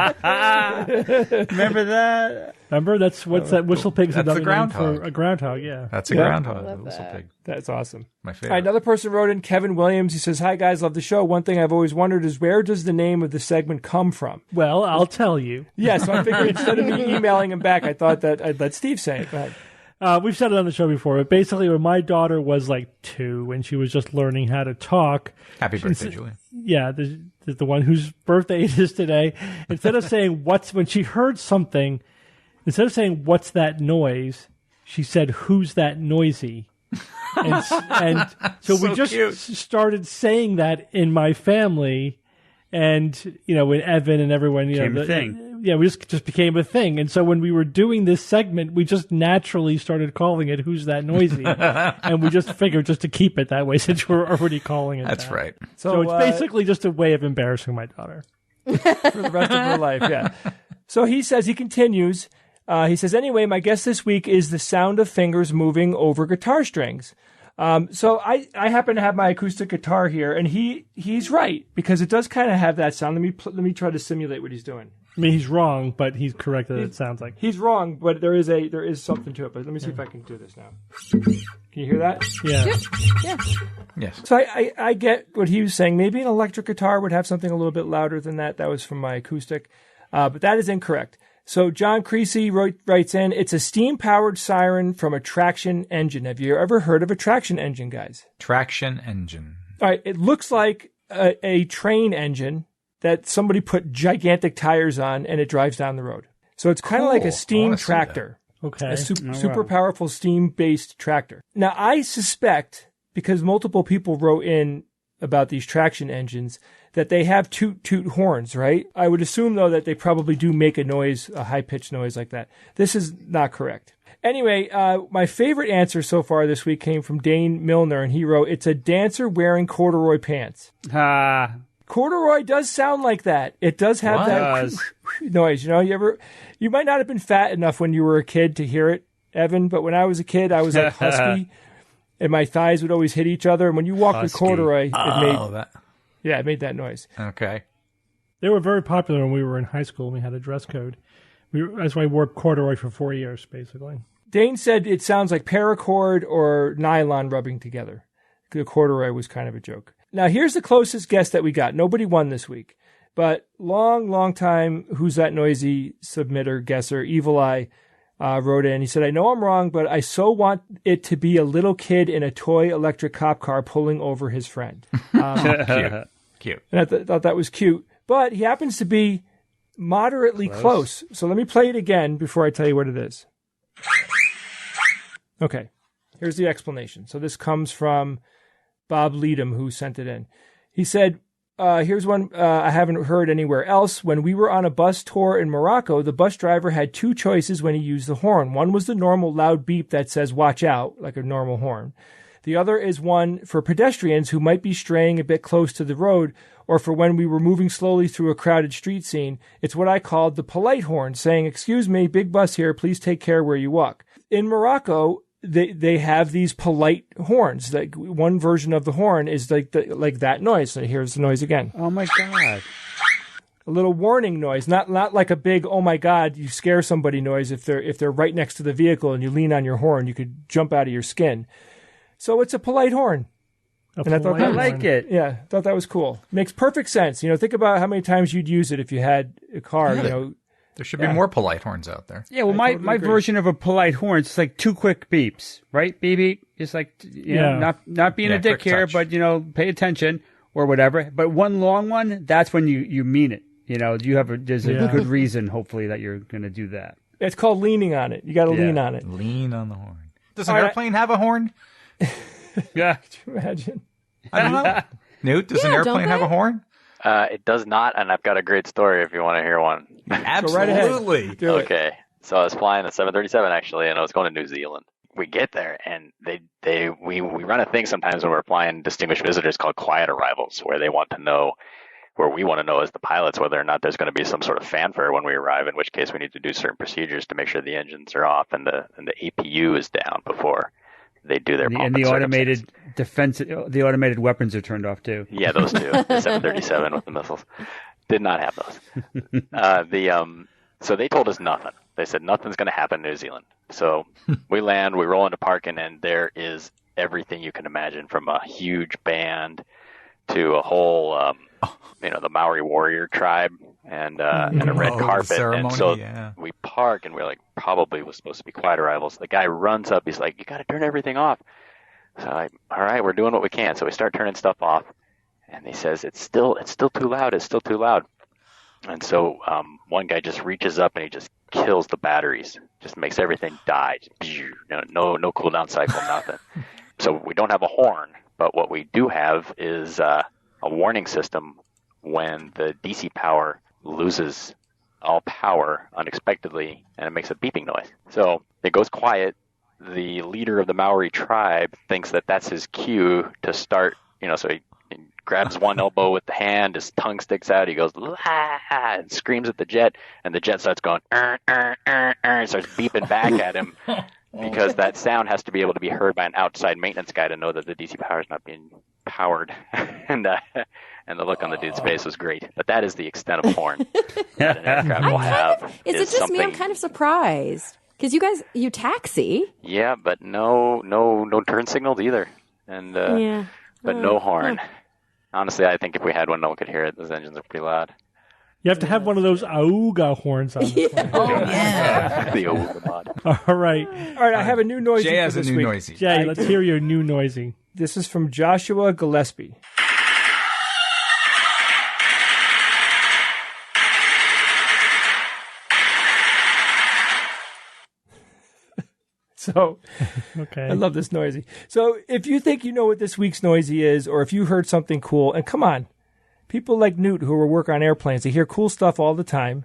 Remember that? Remember, what's that whistle pig's That's another a groundhog. name for a groundhog, yeah. That's a groundhog. A whistle pig. That's awesome. My All favorite. right, another person wrote in, Kevin Williams. He says, "Hi, guys. Love the show. One thing I've always wondered is where does the name of the segment come from?" Well, I'll tell you. Yeah, so I figured instead of me emailing him back, I thought that I'd let Steve say it. Go ahead. We've said it on the show before, but basically when my daughter was like 2 and she was just learning how to talk. Happy birthday, Julie. Yeah, the one whose birthday it is today. Instead of saying when she heard something, instead of saying "what's that noise," she said, "Who's that noisy?" And so we just started saying that in my family, and with Evan and everyone, Became a thing. Yeah, we just became a thing. And so when we were doing this segment, we just naturally started calling it "Who's That Noisy?" And we just figured just to keep it that way since we're already calling it That's that. right. So it's basically just a way of embarrassing my daughter. For the rest of her life, yeah. So he says, he continues, He says, anyway, my guess this week is the sound of fingers moving over guitar strings. So I happen to have my acoustic guitar here, and he's right, because it does kind of have that sound. Let me try to simulate what he's doing. I mean, he's wrong, but he's correct that it sounds like. He's wrong, but there is something to it. But let me see if I can do this now. Can you hear that? Yeah. Yeah. Yes. So I get what he was saying. Maybe an electric guitar would have something a little bit louder than that. That was from my acoustic. But that is incorrect. So John Creasy writes in, it's a steam-powered siren from a traction engine. Have you ever heard of a traction engine, guys? Traction engine. All right. It looks like a train engine that somebody put gigantic tires on, and it drives down the road. So it's kind of like a steam tractor. Okay. A super powerful steam-based tractor. Now, I suspect, because multiple people wrote in about these traction engines, that they have toot horns, right? I would assume, though, that they probably do make a noise, a high-pitched noise like that. This is not correct. Anyway, my favorite answer so far this week came from Dane Milner, and he wrote, it's a dancer wearing corduroy pants. Corduroy does sound like that. It does have that noise. You know, you might not have been fat enough when you were a kid to hear it, Evan, but when I was a kid, I was like husky, and my thighs would always hit each other. And when you walk with corduroy, it made that noise. Okay. They were very popular when we were in high school and we had a dress code. That's why I wore corduroy for 4 years, basically. Dane said it sounds like paracord or nylon rubbing together. The corduroy was kind of a joke. Now, here's the closest guess that we got. Nobody won this week. But long time Who's That Noisy submitter, guesser, Evil Eye, wrote in. He said, I know I'm wrong, but I so want it to be a little kid in a toy electric cop car pulling over his friend. Cute. And I thought that was cute. But he happens to be moderately close. So let me play it again before I tell you what it is. Okay. Here's the explanation. So this comes from Bob Leadham, who sent it in. He said, here's one I haven't heard anywhere else. When we were on a bus tour in Morocco, the bus driver had two choices when he used the horn. One was the normal loud beep that says, watch out, like a normal horn. The other is one for pedestrians who might be straying a bit close to the road, or for when we were moving slowly through a crowded street scene. It's what I called the polite horn, saying, excuse me, big bus here, please take care where you walk. In Morocco, they have these polite horns. Like one version of the horn is like that noise. So here's the noise again. Oh my God. A little warning noise, not like a big oh my God, you scare somebody noise. If they're right next to the vehicle and you lean on your horn, you could jump out of your skin. So it's a polite horn. I like it. Yeah, thought that was cool. Makes perfect sense. You know, think about how many times you'd use it if you had a car. Yeah, you know, there should be more polite horns out there. Yeah, well, my version of a polite horn is like two quick beeps, right? Beep beep, just like you know, not being a dick here, but you know, pay attention or whatever. But one long one, that's when you mean it. You know, there's a good reason, hopefully, that you're going to do that. It's called leaning on it. You got to lean on it. Lean on the horn. Does an airplane have a horn? Yeah. Could you imagine? I don't know. Newt, does an airplane have a horn? It does not, and I've got a great story if you want to hear one. Absolutely. Okay. So I was flying a 737 actually, and I was going to New Zealand. We get there, and we run a thing sometimes when we're flying distinguished visitors called quiet arrivals, where we want to know as the pilots whether or not there's going to be some sort of fanfare when we arrive, in which case we need to do certain procedures to make sure the engines are off and the APU is down before they do their and the automated the automated weapons are turned off too. Yeah, those two. The 737 with the missiles did not have those. So they told us nothing. They said nothing's going to happen in New Zealand. So we land, we roll into parking, and there is everything you can imagine, from a huge band to a whole, the Maori warrior tribe and a red carpet. Ceremony, and so we park, and we're like, probably was supposed to be quiet arrivals. The guy runs up. He's like, you got to turn everything off. So all right, we're doing what we can. So we start turning stuff off, and he says, it's still too loud. It's still too loud. And so one guy just reaches up and he just kills the batteries, just makes everything die. No cool down cycle, nothing. So we don't have a horn, but what we do have is a warning system when the DC power loses all power unexpectedly, and it makes a beeping noise. So it goes quiet. The leader of the Maori tribe thinks that that's his cue to start, so he grabs one elbow with the hand, his tongue sticks out, he goes, "Ah," and screams at the jet, and the jet starts going, and starts beeping back at him, because that sound has to be able to be heard by an outside maintenance guy to know that the DC power is not being powered. And the look on the dude's face was great. But that is the extent of horn that an aircraft will have. Is it just me? I'm kind of surprised. Because you taxi. Yeah, but no turn signals either. And but no horn. Honestly, I think if we had one, no one could hear it. Those engines are pretty loud. You have to have one of those auga horns on the plane. Oh, yeah. The auga mod. All right. I have a new noisy. Jay has for a this new week. noisy. Jay, let's hear your new noisy. This is from Joshua Gillespie. So, okay. I love this noisy. So, if you think you know what this week's noisy is, or if you heard something cool, and come on, people like Newt who work on airplanes, they hear cool stuff all the time,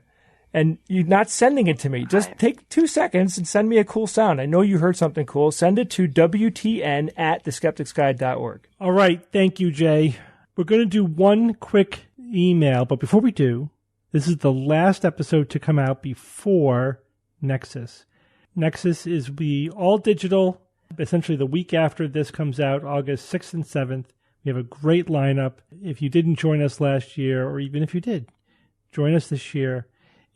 and you're not sending it to me. Just take 2 seconds and send me a cool sound. I know you heard something cool. Send it to WTN@theskepticsguide.org. All right. Thank you, Jay. We're going to do one quick email, but before we do, this is the last episode to come out before Nexus. Nexus is the all digital, essentially the week after this comes out, August 6th and 7th. We have a great lineup. If you didn't join us last year, or even if you did, join us this year.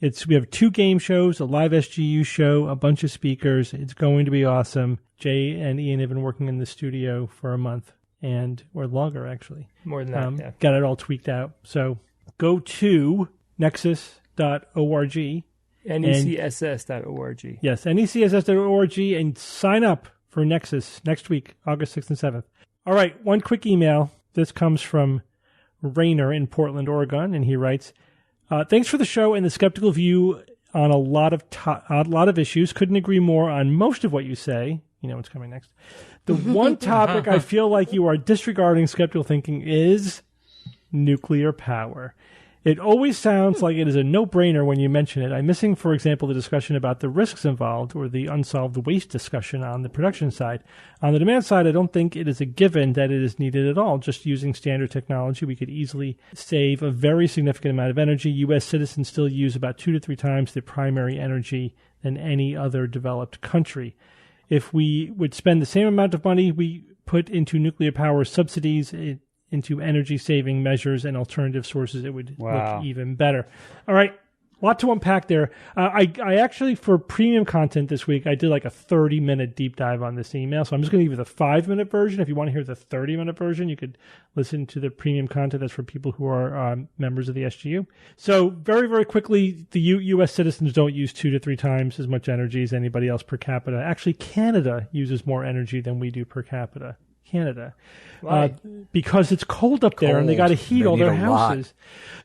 We have 2 game shows, a live SGU show, a bunch of speakers. It's going to be awesome. Jay and Ian have been working in the studio for a month, or longer actually. More than that, yeah. Got it all tweaked out. So go to nexus.org. NECSS.org. Yes, NECSS.org, and sign up for Nexus next week, August 6th and 7th. All right, one quick email. This comes from Rainer in Portland, Oregon, and he writes, thanks for the show and the skeptical view on a lot of issues. Couldn't agree more on most of what you say. You know what's coming next. The one topic I feel like you are disregarding skeptical thinking is nuclear power. It always sounds like it is a no-brainer when you mention it. I'm missing, for example, the discussion about the risks involved or the unsolved waste discussion on the production side. On the demand side, I don't think it is a given that it is needed at all. Just using standard technology, we could easily save a very significant amount of energy. U.S. citizens still use about 2 to 3 times the primary energy than any other developed country. If we would spend the same amount of money we put into nuclear power subsidies, into energy-saving measures and alternative sources, it would look even better. All right, a lot to unpack there. I actually, for premium content this week, I did like a 30-minute deep dive on this email, so I'm just going to give you the 5-minute version. If you want to hear the 30-minute version, you could listen to the premium content. That's for people who are members of the SGU. So very, very quickly, the U.S. citizens don't use 2 to 3 times as much energy as anybody else per capita. Actually, Canada uses more energy than we do per capita. Canada, because it's cold up there and they got to heat all their houses.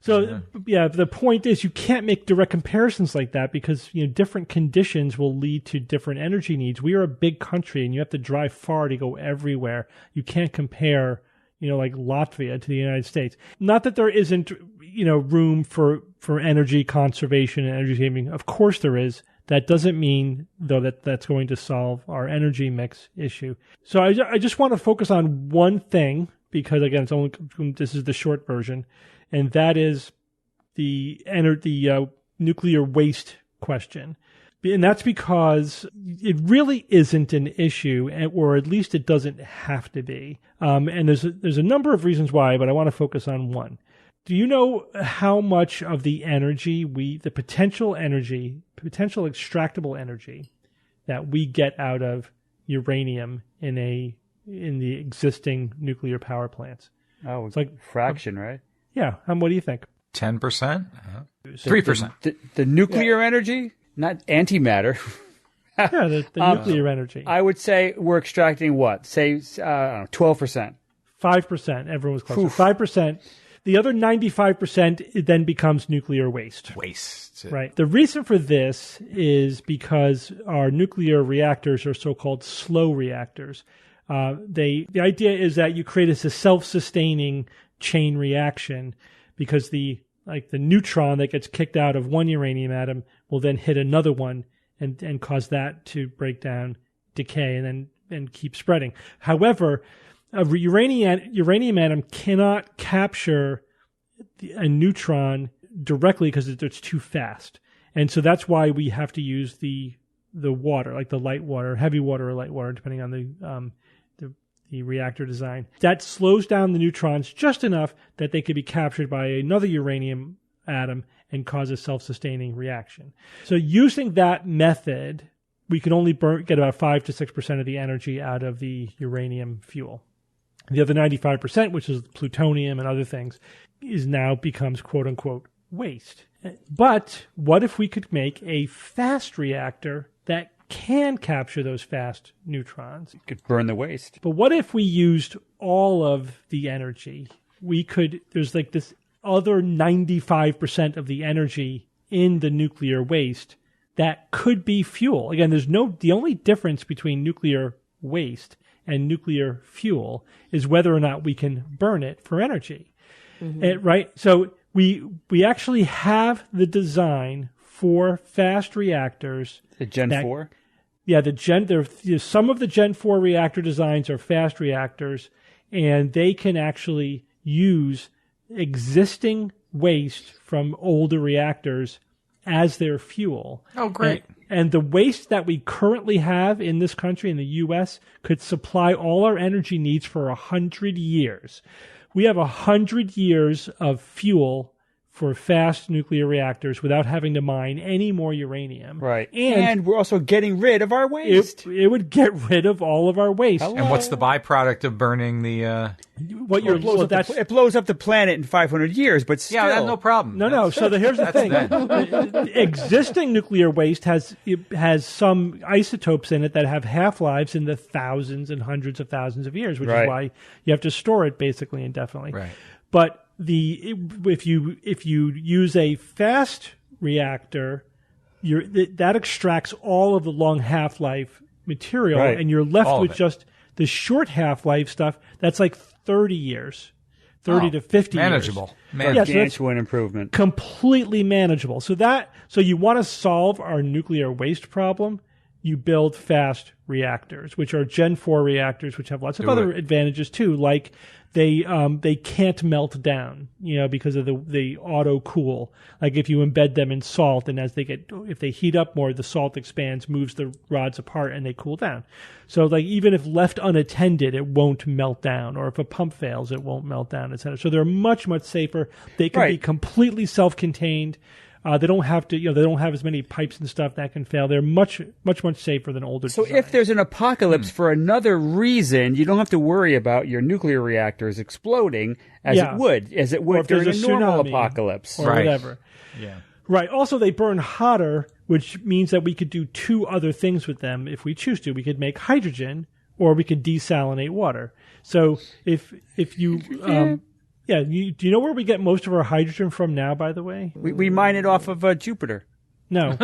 So the point is you can't make direct comparisons like that because different conditions will lead to different energy needs. We are a big country and you have to drive far to go everywhere. You can't compare, like Latvia to the United States. Not that there isn't, room for energy conservation and energy saving. Of course there is. That doesn't mean, though, that that's going to solve our energy mix issue. So I just want to focus on one thing because, again, this is the short version, and that is the nuclear waste question. And that's because it really isn't an issue, or at least it doesn't have to be. And there's a number of reasons why, but I want to focus on one. Do you know how much of the energy the potential extractable energy that we get out of uranium in the existing nuclear power plants? Oh, it's like fraction, right? Yeah. What do you think? 10%? 3%. The nuclear energy, not antimatter. Yeah, the nuclear energy. I would say we're extracting what? Say, 12%. 5%. Everyone was close. 5%. The other 95% then becomes nuclear waste. Right. The reason for this is because our nuclear reactors are so-called slow reactors. The idea is that you create a self-sustaining chain reaction because the neutron that gets kicked out of one uranium atom will then hit another one and cause that to break down, decay, and keep spreading. However, a uranium atom cannot capture a neutron directly because it's too fast. And so that's why we have to use the water, like the light water, heavy water or light water, depending on the reactor design. That slows down the neutrons just enough that they could be captured by another uranium atom and cause a self-sustaining reaction. So using that method, we can only get about 5 to 6% of the energy out of the uranium fuel. The other 95%, which is plutonium and other things, becomes quote-unquote waste. But what if we could make a fast reactor that can capture those fast neutrons? You could burn the waste. But what if we used all of the energy? There's like this other 95% of the energy in the nuclear waste that could be fuel. Again, the only difference between nuclear waste and nuclear fuel is whether or not we can burn it for energy. Mm-hmm. Right? So we actually have the design for fast reactors. The Gen 4? Yeah, some of the Gen 4 reactor designs are fast reactors, and they can actually use existing waste from older reactors as their fuel. Oh, great. And the waste that we currently have in this country, in the U.S., could supply all our energy needs for 100 years. We have 100 years of fuel for fast nuclear reactors without having to mine any more uranium. Right. And we're also getting rid of our waste. It would get rid of all of our waste. Hello. And what's the byproduct of burning the... It blows up the planet in 500 years, but still... Yeah, that's no problem. No. So here's the thing. Existing nuclear waste has some isotopes in it that have half-lives in the thousands and hundreds of thousands of years, which is why you have to store it basically indefinitely. Right. But if you use a fast reactor, that extracts all of the long half-life material, and you're left with just the short half-life stuff. That's like 30 years, 30 to 50 manageable. years. Gargantuan improvement. Completely manageable. So you want to solve our nuclear waste problem, you build fast reactors, which are Gen 4 reactors, which have lots of other advantages too, like they can't melt down, because of the auto cool. Like if you embed them in salt, and if they heat up more, the salt expands, moves the rods apart, and they cool down. So like even if left unattended, it won't melt down, or if a pump fails, it won't melt down, etc. So they're much, much safer. They can be completely self-contained. They don't have to, they don't have as many pipes and stuff that can fail. They're much, much, much safer than older designs. If there's an apocalypse for another reason, you don't have to worry about your nuclear reactors exploding as it would during a normal apocalypse. Or whatever. Yeah. Right. Also, they burn hotter, which means that we could do two other things with them if we choose to. We could make hydrogen, or we could desalinate water. So if you... do you know where we get most of our hydrogen from now, by the way? We mine it off of Jupiter. No.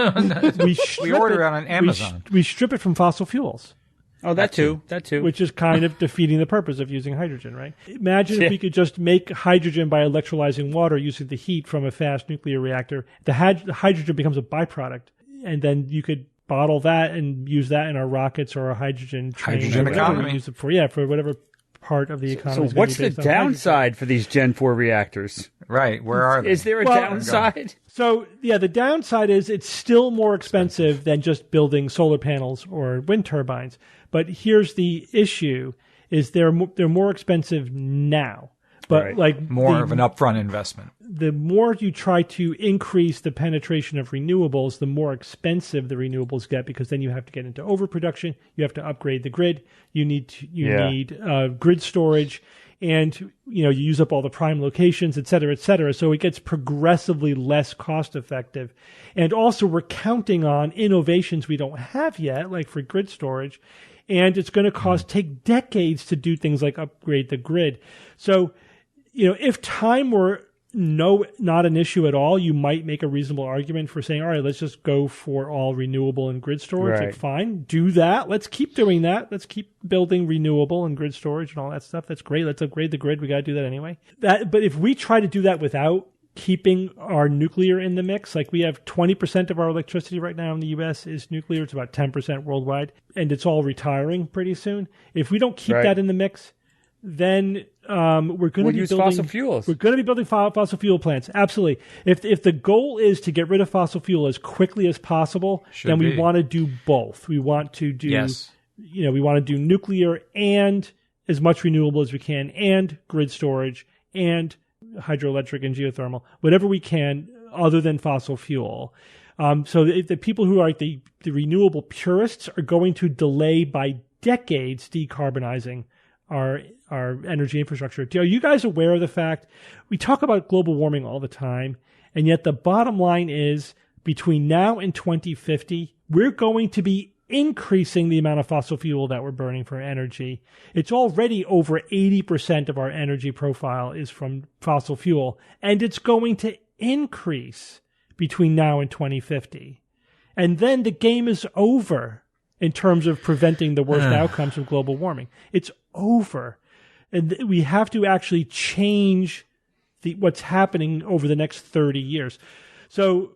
we order it on Amazon. We strip it from fossil fuels. Oh, that too. Which is kind of defeating the purpose of using hydrogen, right? Imagine if we could just make hydrogen by electrolyzing water using the heat from a fast nuclear reactor. The hydrogen becomes a byproduct, and then you could bottle that and use that in our rockets or a hydrogen train. Hydrogen economy. Use it for whatever part of the economy. So what's the downside for these Gen 4 reactors? Right, where are they? Is there a downside? So, the downside is it's still more expensive than just building solar panels or wind turbines. But here's the issue, is they're more expensive now. But more of an upfront investment. The more you try to increase the penetration of renewables, the more expensive the renewables get, because then you have to get into overproduction. You have to upgrade the grid. You need grid storage, and you use up all the prime locations, et cetera, et cetera. So it gets progressively less cost effective. And also we're counting on innovations we don't have yet, like for grid storage. And it's going to take decades to do things like upgrade the grid. So, if time were not an issue at all, you might make a reasonable argument for saying, all right, let's just go for all renewable and grid storage. Right. Like, fine, do that. Let's keep doing that. Let's keep building renewable and grid storage and all that stuff. That's great. Let's upgrade the grid. We got to do that anyway. But if we try to do that without keeping our nuclear in the mix, like we have 20% of our electricity right now in the U.S. is nuclear. It's about 10% worldwide, and it's all retiring pretty soon. If we don't keep that in the mix, then we're going to be use building fossil fuels. We're going to be building fossil fuel plants. Absolutely. If the goal is to get rid of fossil fuel as quickly as possible, then we want to do both. We want to do we want to do nuclear and as much renewable as we can, and grid storage and hydroelectric and geothermal, whatever we can, other than fossil fuel. So the people who are like the renewable purists are going to delay by decades decarbonizing our energy infrastructure. Are you guys aware of the fact we talk about global warming all the time, and yet the bottom line is between now and 2050, we're going to be increasing the amount of fossil fuel that we're burning for energy. It's already over 80% of our energy profile is from fossil fuel, and it's going to increase between now and 2050. And then the game is over in terms of preventing the worst outcomes from global warming. It's over. And we have to actually change what's happening over the next 30 years. So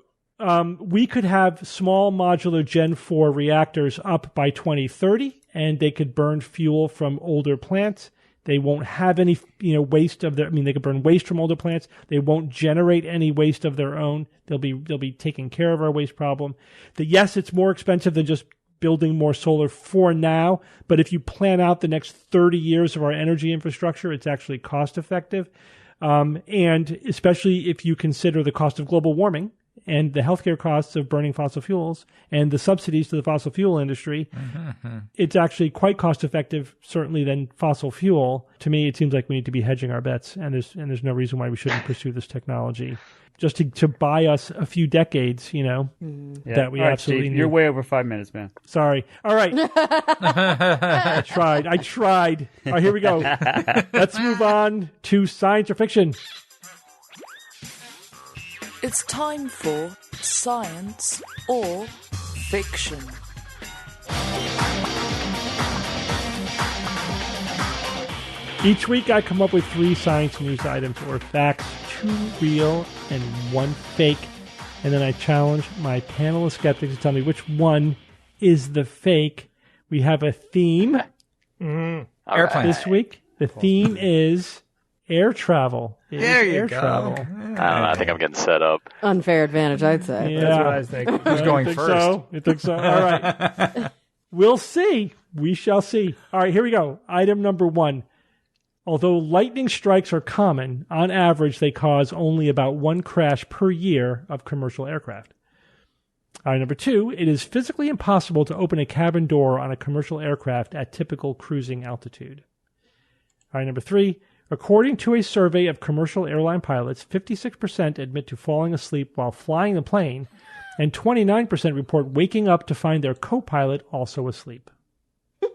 we could have small modular Gen 4 reactors up by 2030, and they could burn fuel from older plants. They won't have any, waste of they could burn waste from older plants. They won't generate any waste of their own. They'll be taking care of our waste problem. Yes, it's more expensive than just building more solar for now, but if you plan out the next 30 years of our energy infrastructure, it's actually cost effective. And especially if you consider the cost of global warming and the healthcare costs of burning fossil fuels and the subsidies to the fossil fuel industry, it's actually quite cost effective, certainly, than fossil fuel. To me, it seems like we need to be hedging our bets, and there's no reason why we shouldn't pursue this technology. Just to buy us a few decades, that we absolutely Steve, need. You're way over 5 minutes, man. Sorry. All right. I tried. All right, here we go. Let's move on to science or fiction. It's time for science or fiction. Each week I come up with 3 science news items or facts, 2 real and 1 fake. And then I challenge my panel of skeptics to tell me which one is the fake. We have a theme Airplane. this week. The theme is air travel. There you go. Travel. I don't know. I think I'm getting set up. Unfair advantage, I'd say. Yeah. That's what I was thinking. Who's going You think first? so? You think so? All right. We'll see. We shall see. All right, here we go. Item number 1. Although lightning strikes are common, on average they cause only about 1 crash per year of commercial aircraft. All right, number 2. It is physically impossible to open a cabin door on a commercial aircraft at typical cruising altitude. All right, number 3. According to a survey of commercial airline pilots, 56% admit to falling asleep while flying the plane, and 29% report waking up to find their co-pilot also asleep. Oh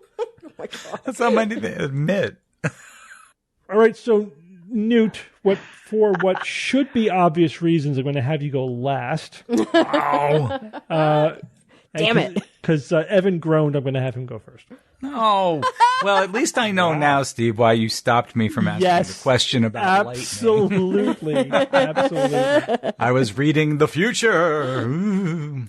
my God. That's how many they admit. All right, so Newt, for what should be obvious reasons, I'm going to have you go last. Wow. Damn it. Because Evan groaned, I'm going to have him go first. No. Well, at least I know now, Steve, why you stopped me from asking the question about lightning. Absolutely. I was reading the future. Ooh.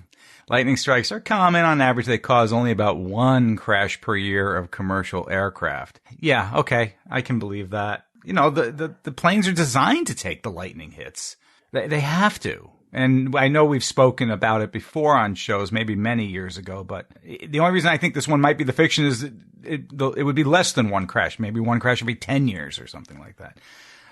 Lightning strikes are common. On average, they cause only about 1 crash per year of commercial aircraft. Yeah, okay. I can believe that. The planes are designed to take the lightning hits. They have to. And I know we've spoken about it before on shows, maybe many years ago, but the only reason I think this one might be the fiction is that it would be less than 1 crash, maybe 1 crash every 10 years or something like that.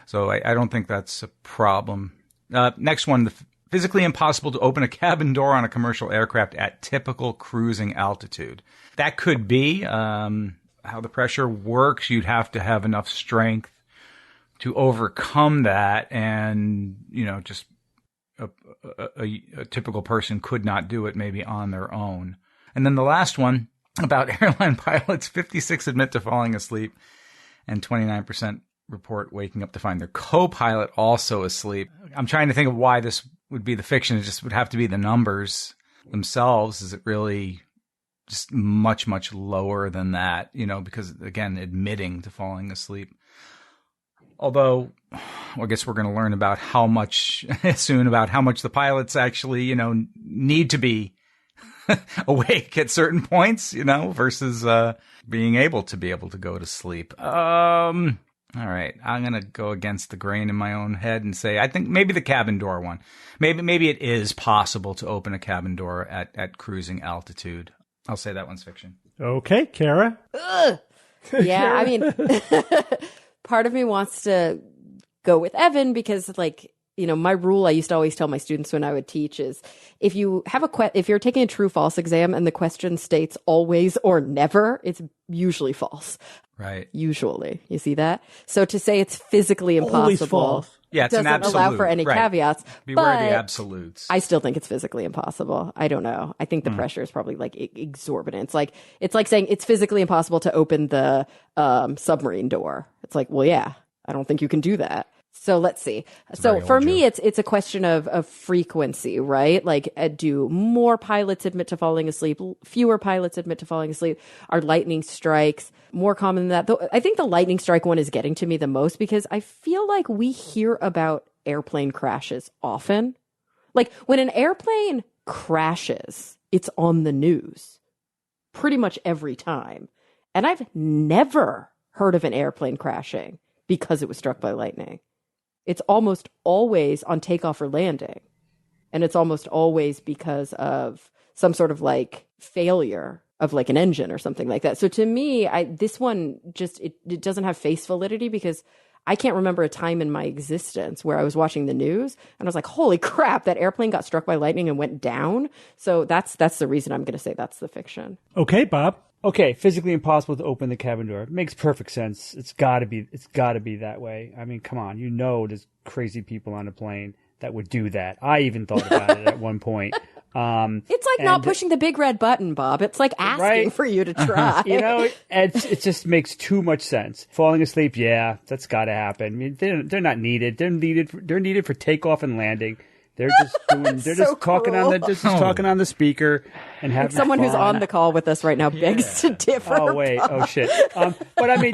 So I don't think that's a problem. Next one, physically impossible to open a cabin door on a commercial aircraft at typical cruising altitude. That could be how the pressure works. You'd have to have enough strength to overcome that, and just a typical person could not do it maybe on their own. And then the last one about airline pilots, 56 admit to falling asleep and 29% report waking up to find their co-pilot also asleep. I'm trying to think of why this would be the fiction. It just would have to be the numbers themselves. Is it really just much, much lower than that? Because again, admitting to falling asleep. Although, I guess we're going to learn about how much soon about how much the pilots actually, need to be awake at certain points, versus being able to go to sleep. All right, I'm going to go against the grain in my own head and say I think maybe the cabin door one. Maybe it is possible to open a cabin door at cruising altitude. I'll say that one's fiction. Okay, Kara. Yeah, I mean, part of me wants to go with Evan because, my rule I used to always tell my students when I would teach is if you have if you're taking a true-false exam and the question states always or never, it's usually false. Right. Usually. You see that? So to say it's physically impossible. Always false. Yeah, it's doesn't an absolute. allow for any caveats. Beware but the absolutes. I still think it's physically impossible. I don't know. I think the pressure is probably exorbitant. It's like saying it's physically impossible to open the submarine door. It's like, well, yeah, I don't think you can do that. So let's see. So for me, it's a question of frequency, right? Do more pilots admit to falling asleep? Fewer pilots admit to falling asleep? Are lightning strikes more common than that? Though I think the lightning strike one is getting to me the most because I feel like we hear about airplane crashes often. When an airplane crashes, it's on the news pretty much every time. And I've never heard of an airplane crashing because it was struck by lightning. It's almost always on takeoff or landing. And it's almost always because of some sort of failure of an engine or something like that. So to me, this one just, it doesn't have face validity because I can't remember a time in my existence where I was watching the news and I was like, holy crap, that airplane got struck by lightning and went down. So that's the reason I'm going to say that's the fiction. Okay, Bob. Okay, physically impossible to open the cabin door. It makes perfect sense. It's got to be that way. I mean, come on, there's crazy people on a plane that would do that. I even thought about it at one point. It's like not pushing the big red button, Bob. It's like asking for you to try. It just makes too much sense. Falling asleep, yeah, that's got to happen. I mean, they're not needed. They're needed for takeoff and landing. They're just talking on the speaker and having someone fun. who's on the call with us right now begs to differ. Oh wait, oh shit. But I mean,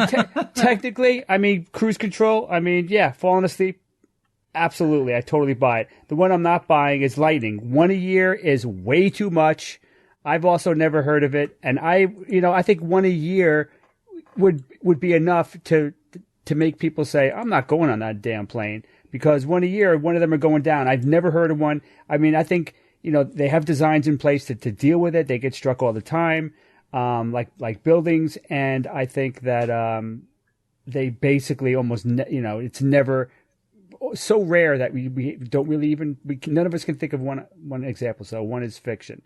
technically, cruise control. Falling asleep. Absolutely, I totally buy it. The one I'm not buying is lightning. One a year is way too much. I've also never heard of it, and I think one a year would be enough to make people say, I'm not going on that damn plane. Because one a year, one of them are going down. I've never heard of one. I think, they have designs in place to deal with it. They get struck all the time, like buildings. And I think that they basically almost, it's never so rare that we don't really none of us can think of one example. So one is fiction.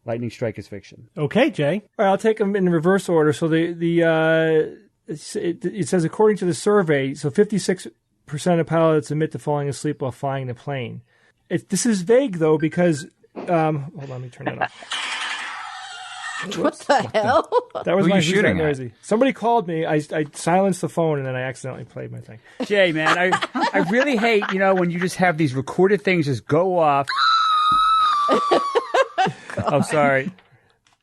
Lightning strike is fiction. Okay, Jay. All right, I'll take them in reverse order. So it says, according to the survey, so 56% of pilots admit to falling asleep while flying the plane. This is vague, though, because... hold on, let me turn it off. What the hell? That was Who my are you shooting at? noisy. Somebody called me. I silenced the phone, and then I accidentally played my thing. Jay, man, I really hate, when you just have these recorded things just go off. Oh, sorry.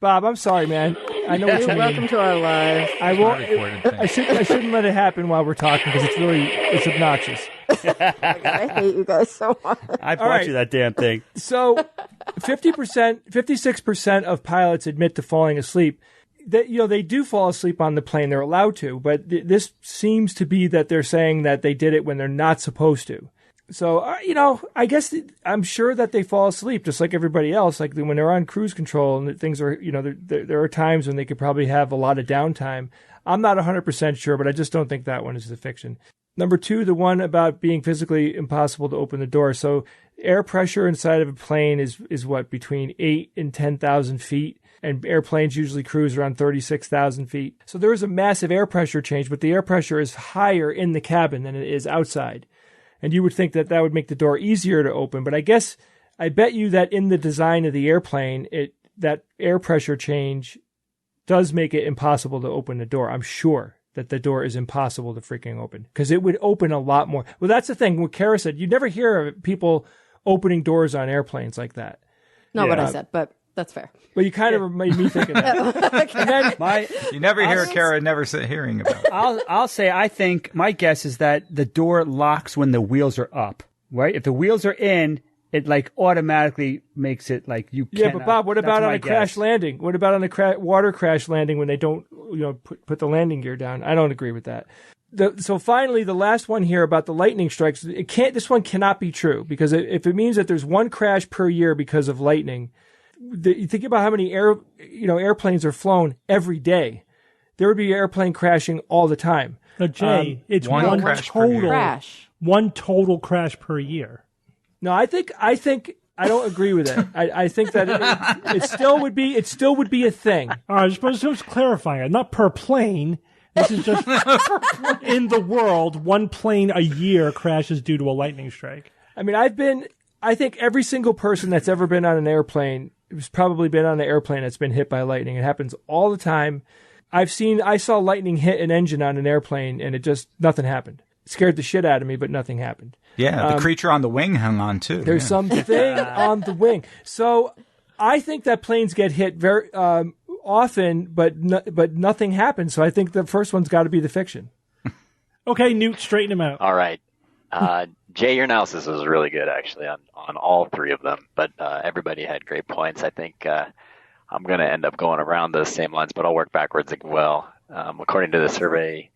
Bob, I'm sorry, man. I know what you mean. Welcome to our lives. I won't. I shouldn't let it happen while we're talking because it's obnoxious. I hate you guys so much. I brought you that damn thing. So, 56% of pilots admit to falling asleep. They do fall asleep on the plane. They're allowed to, but this seems to be that they're saying that they did it when they're not supposed to. So, I guess I'm sure that they fall asleep just like everybody else. Like when they're on cruise control and things are, there are times when they could probably have a lot of downtime. I'm not 100% sure, but I just don't think that one is the fiction. Number 2, the one about being physically impossible to open the door. So air pressure inside of a plane is what, between 8 and 10,000 feet. And airplanes usually cruise around 36,000 feet. So there is a massive air pressure change, but the air pressure is higher in the cabin than it is outside. And you would think that would make the door easier to open. But I bet you that in the design of the airplane, that air pressure change does make it impossible to open the door. I'm sure that the door is impossible to freaking open because it would open a lot more. Well, that's the thing. What Kara said, you never hear of people opening doors on airplanes like that. Not what I said, but that's fair. Well, you kind of made me think of that. And then, you never hear Kara hearing about it. I'll say I think my guess is that the door locks when the wheels are up, right? If the wheels are in it like automatically makes it like you can't. Yeah, but Bob, what about on a crash landing? What about on a water crash landing when they don't, put the landing gear down? I don't agree with that. So finally, the last one here about the lightning strikes, this one cannot be true, because if it means that there's one crash per year because of lightning, you think about how many airplanes are flown every day. There would be airplane crashing all the time. No, Jay, it's one total crash per year. No, I think I don't agree with it. I think that it still would be a thing. All right, just clarifying it. Not per plane. This is just in the world, one plane a year crashes due to a lightning strike. I mean, I think every single person that's ever been on an airplane has probably been on an airplane that's been hit by lightning. It happens all the time. I saw lightning hit an engine on an airplane, and nothing happened. It scared the shit out of me, but nothing happened. Yeah, the creature on the wing hung on too. There's something on the wing. So I think that planes get hit very often, but nothing happens. So I think the first one's got to be the fiction. Okay, Newt, straighten him out. All right. Jay, your analysis was really good, actually, on all three of them. But everybody had great points. I think I'm going to end up going around the same lines, but I'll work backwards as well. According to the survey,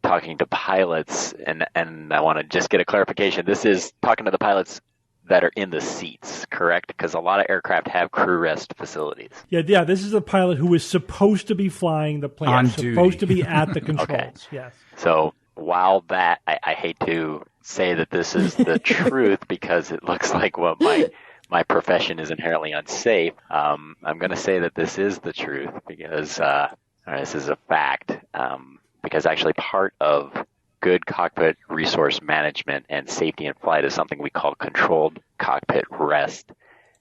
talking to pilots, and I want to just get a clarification. This is talking to the pilots that are in the seats, correct? Because a lot of aircraft have crew rest facilities. Yeah. This is a pilot who is supposed to be flying the plane, supposed to be at the controls. Okay. Yes. So while that, I hate to say that this is the truth, because it looks like what my profession is inherently unsafe. I'm going to say that this is the truth, because this is a fact. Because actually part of good cockpit resource management and safety in flight is something we call controlled cockpit rest,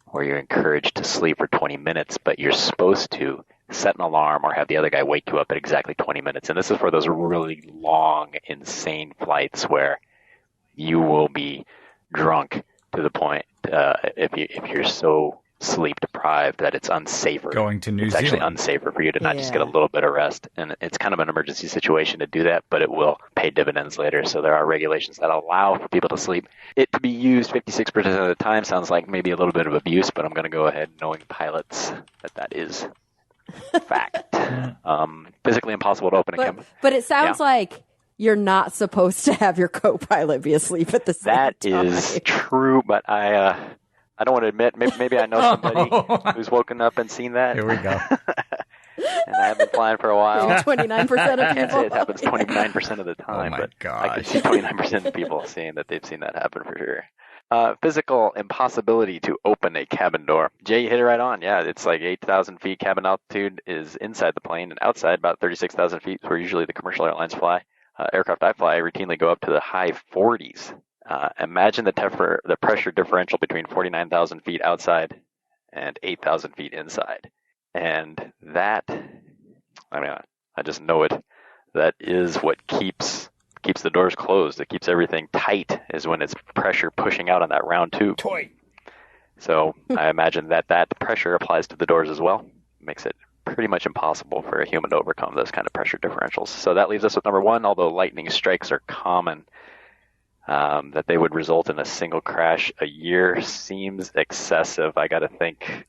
where you're encouraged to sleep for 20 minutes, but you're supposed to set an alarm or have the other guy wake you up at exactly 20 minutes. And this is for those really long, insane flights where you will be drunk to the point, if you're so sleep deprived that it's unsafer. Going to New Zealand. It's actually unsafer for you to not just get a little bit of rest. And it's kind of an emergency situation to do that, but it will pay dividends later. So there are regulations that allow for people to sleep. It to be used 56% of the time sounds like maybe a little bit of abuse, but I'm going to go ahead knowing pilots that is fact. Physically impossible to open a camera. But it sounds like you're not supposed to have your co-pilot be asleep at the same time. That is true, but I don't want to admit, maybe I know somebody who's woken up and seen that. Here we go. And I have been flying for a while. 29% of people. I can't say it happens 29% of the time, Oh my but gosh. I can see 29% of people saying that they've seen that happen for sure. Physical impossibility to open a cabin door. Jay, you hit it right on. Yeah, it's like 8,000 feet cabin altitude is inside the plane, and outside about 36,000 feet, where usually the commercial airlines fly. Aircraft I fly routinely go up to the high 40s. Imagine the pressure differential between 49,000 feet outside and 8,000 feet inside. And that, I just know it. That is what keeps the doors closed. It keeps everything tight, is when it's pressure pushing out on that round tube. So I imagine that pressure applies to the doors as well. Makes it pretty much impossible for a human to overcome those kind of pressure differentials. So that leaves us with number one. Although lightning strikes are common, that they would result in a single crash a year seems excessive. I got to think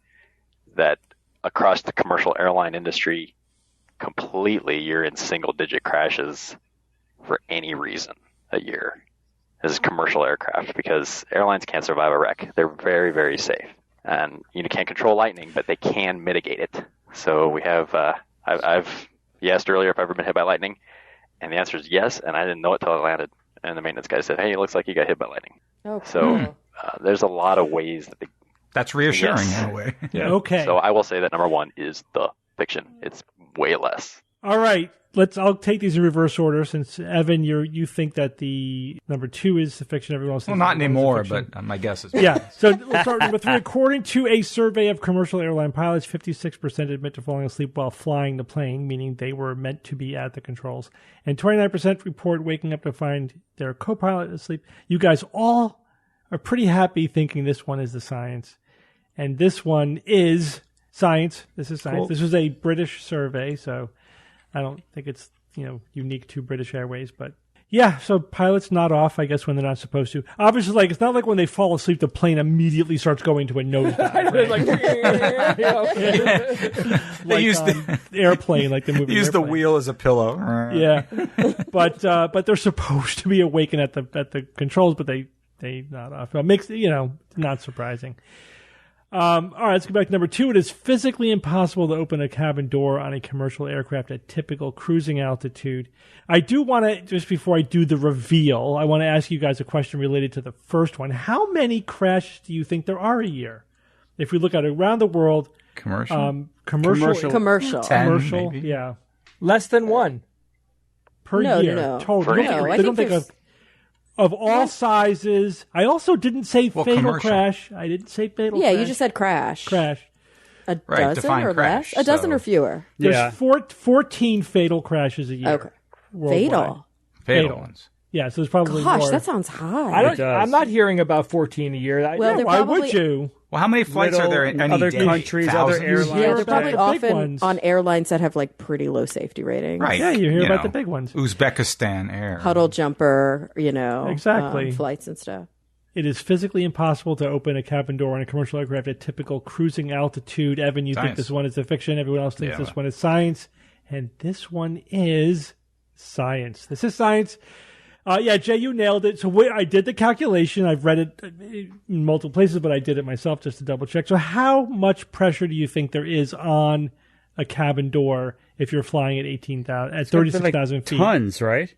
that across the commercial airline industry completely, you're in single-digit crashes for any reason a year as commercial aircraft, because airlines can't survive a wreck. They're very, very safe. And you can't control lightning, but they can mitigate it. So we have, you asked earlier if I've ever been hit by lightning, and the answer is yes, and I didn't know it till I landed. And the maintenance guy said, "Hey, it looks like you got hit by lightning." Oh, cool. So there's a lot of ways that that's reassuring in a way. Yeah. Okay. So I will say that number one is the fiction. It's way less. All right. I'll take these in reverse order, since Evan, you think that the number two is the fiction. Everyone else. Well, not anymore, but my guess is. Yeah. So we'll start number three. According to a survey of commercial airline pilots, 56% admit to falling asleep while flying the plane, meaning they were meant to be at the controls, and 29% report waking up to find their co-pilot asleep. You guys all are pretty happy thinking this one is the science, and this one is science. This is science. Cool. This was a British survey, so I don't think it's unique to British Airways, but Yeah, so pilots nod off, I guess, when they're not supposed to. Obviously, like it's not like when they fall asleep, the plane immediately starts going to a nosedive. Right? They use the airplane, like the movie. use the Airplane. wheel as a pillow. Yeah, but they're supposed to be awakened at the controls, but they nod off. It makes not surprising. All right, let's go back to number 2. It is physically impossible to open a cabin door on a commercial aircraft at typical cruising altitude. I do want to, just before I do the reveal, I want to ask you guys a question related to the first one. How many crashes do you think there are a year? If we look at it around the world. Commercial? Commercial. 10, maybe? Yeah. Less than 1. Per year. No. Total. No, I think of all sizes. I also didn't say fatal commercial. crash. I didn't say fatal crash. Yeah, you just said crash. Crash. A Right, dozen define or crash, less? A dozen so- or fewer? There's 14 fatal crashes a year. Okay. Worldwide. Fatal. Fatal ones. Yeah, so there's probably Gosh, more. that sounds high. I'm not hearing about 14 a year. Well, they're Why probably, would you? Well, how many flights are there in any other day? countries, other Thousands? airlines? Yeah, they're probably about the big often ones. on airlines that have like pretty low safety ratings. Right. Yeah, you hear about know, the big ones. Uzbekistan Air. Huddle jumper, Exactly. flights and stuff. It is physically impossible to open a cabin door on a commercial aircraft at typical cruising altitude. Evan, you think Science. this one is a fiction. Everyone else thinks Yeah. this one is science. And this one is science. This is science. Yeah, Jay, you nailed it. So I did the calculation. I've read it in multiple places, but I did it myself just to double check. So how much pressure do you think there is on a cabin door if you're flying at 36,000 feet? Tons, right?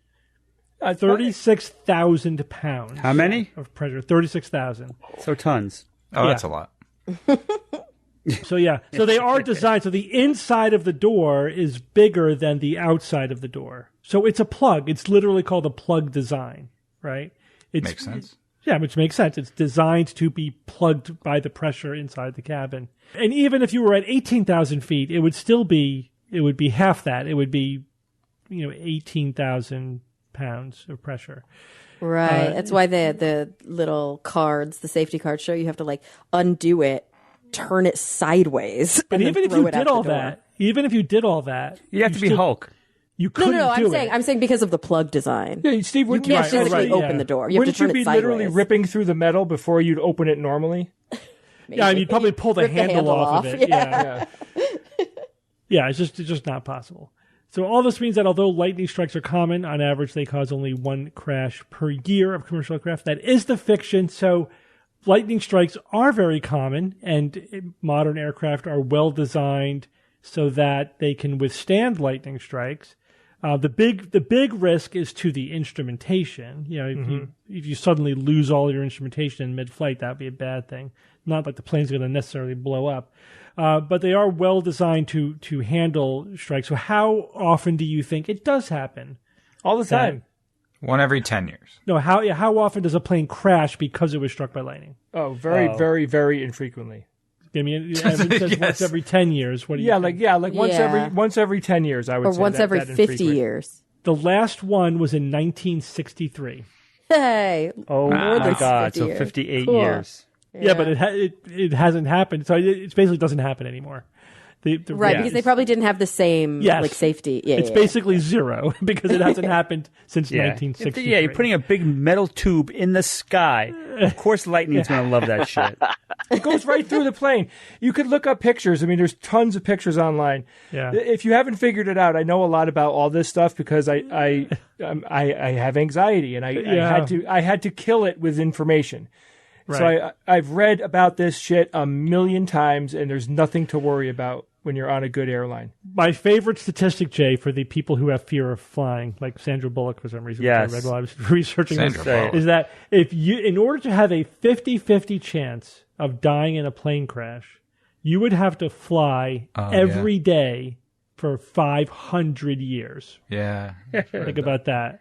36,000 pounds. How many? Of pressure. 36,000. So tons. Oh, that's a lot. So yeah, so they are designed. So the inside of the door is bigger than the outside of the door. So it's a plug. It's literally called a plug design, right? Makes sense. Yeah, which makes sense. It's designed to be plugged by the pressure inside the cabin. And even if you were at 18,000 feet, it would be half that. It would be, 18,000 pounds of pressure. Right. That's why the little cards, the safety cards show you have to like undo it, turn it sideways. But and even then if throw you it out did the all door. that, You have to be still- Hulk. You No, couldn't no, do it. I'm saying because of the plug design. Yeah, Steve, You wouldn't can't you, physically right, open yeah. the door. You have wouldn't to turn you be it sideways. literally ripping through the metal before you'd open it normally? Yeah, I mean, you'd probably pull the Rip handle off of it. Yeah. Yeah, it's just not possible. So all this means that although lightning strikes are common, on average they cause only 1 crash per year of commercial aircraft. That is the fiction. So lightning strikes are very common, and modern aircraft are well designed so that they can withstand lightning strikes. The big risk is to the instrumentation. If you suddenly lose all your instrumentation in mid-flight, that'd be a bad thing. Not like the plane's going to necessarily blow up, but they are well designed to handle strikes. So how often do you think it does happen? All the time. One every 10 years. No, how often does a plane crash because it was struck by lightning? Oh, very, very, very infrequently. I mean, Evan says once every 10 years. What do you think? Once every 10 years, I would Or say. once every that 50 infrequent. years. The last one was in 1963. Hey. Oh more my than God! 50 So years. 58 Cool. years. Yeah, but it hasn't happened. So it basically doesn't happen anymore. Right, because they probably didn't have the same Yes. safety. Yeah, It's yeah, basically zero because it hasn't happened since Yeah. 1963. Yeah, you're putting a big metal tube in the sky. Of course, lightning's going to love that shit. It goes right through the plane. You could look up pictures. I mean, there's tons of pictures online. Yeah. If you haven't figured it out, I know a lot about all this stuff because I have anxiety and I had to kill it with information. Right. So I've read about this shit a million times, and there's nothing to worry about when you're on a good airline. My favorite statistic, Jay, for the people who have fear of flying, like Sandra Bullock for some reason, which I Yes. read while I was researching Sandra this, Bullock. is that in order to have a 50-50 chance of dying in a plane crash, you would have to fly every day for 500 years. Yeah. Think about that.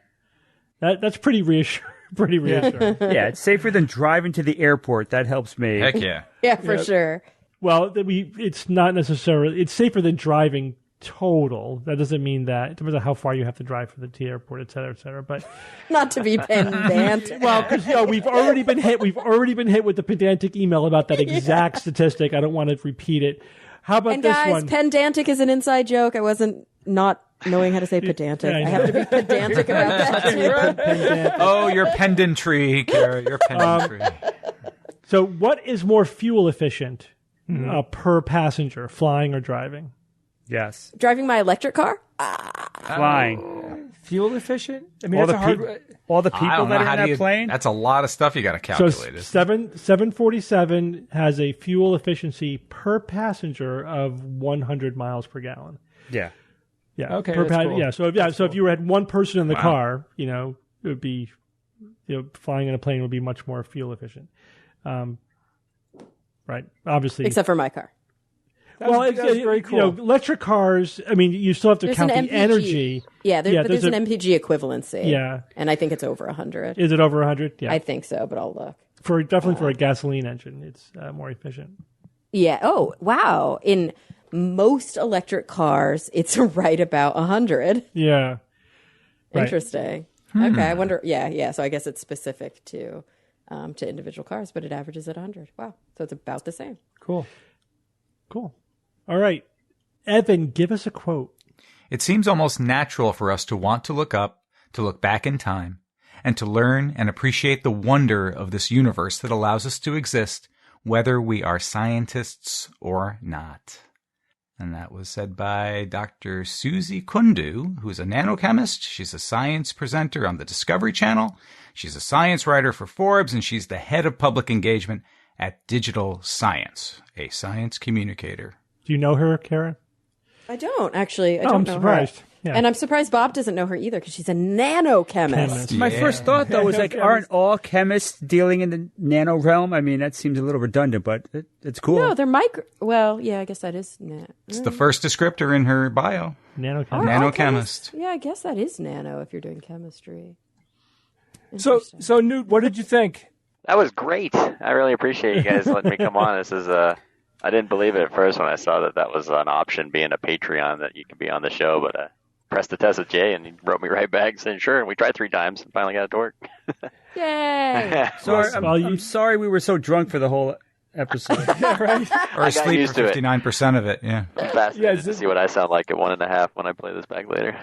That's pretty reassuring. Pretty reassuring. Yeah, it's safer than driving to the airport. That helps me. Heck yeah. Yeah, for sure. Well, it's not necessarily. It's safer than driving total. That doesn't mean that. It depends on how far you have to drive for the airport, et cetera, et cetera. But Not to be pedantic. well, because we've already been hit. We've already been hit with the pedantic email about that exact statistic. I don't want to repeat it. How about And this guys, one? pedantic is an inside joke. I wasn't not knowing how to say pedantic. Yeah, I I have to be pedantic about that too. Oh, your pendantry, Kara, your pendantry. So what is more fuel efficient per passenger, flying or driving? Yes. Driving my electric car? Flying. Fuel efficient? I mean, All that's the, a hard. all the I people don't know, that are how in do that you, plane. that's a lot of stuff you got to So calculate. isn't it? 747 has a fuel efficiency per passenger of 100 miles per gallon. Yeah. Yeah. Okay, Per that's cool. Yeah. So if you had one person in the car, it would be, flying in a plane would be much more fuel efficient. Right. Obviously. Except for my car. That's very cool. Electric cars. I mean, you still have to There's count an the MPG. energy. Yeah, but there's an an MPG equivalency. Yeah. And I think it's over 100. Is it over 100? Yeah. I think so, but I'll look. Definitely for a gasoline engine, it's more efficient. Yeah. Oh, wow. In most electric cars, it's right about 100. Yeah. Right. Interesting. Okay. I wonder. Yeah. So I guess it's specific to individual cars, but it averages at 100. Wow. So it's about the same. Cool. All right. Evan, give us a quote. It seems almost natural for us to want to look up, to look back in time, and to learn and appreciate the wonder of this universe that allows us to exist, whether we are scientists or not. And that was said by Dr. Susie Kundu, who's a nanochemist. She's a science presenter on the Discovery Channel. She's a science writer for Forbes, and she's the head of public engagement at Digital Science, a science communicator. Do you know her, Kara? I don't actually. I don't I'm know surprised. her. Yeah. And I'm surprised Bob doesn't know her either because she's a nanochemist. Chemist. My first thought, though, was like, aren't all chemists dealing in the nano realm? I mean, that seems a little redundant, but it's cool. No, they're micro. Well, yeah, I guess that is. It's the first descriptor in her bio. Nanochemist. Nanochemist. Yeah, I guess that is nano if you're doing chemistry. So Newt, what did you think? That was great. I really appreciate you guys letting me come on. This is I didn't believe it at first when I saw that was an option, being a Patreon, that you could be on the show, but pressed the test with Jay, and he wrote me right back saying sure, and we tried 3 times and finally got it to work. Yay! Sorry, I'm sorry we were so drunk for the whole episode. Right? Or asleep for 59% of it, yeah. I'm fascinated to see what I sound like at 1.5 when I play this back later.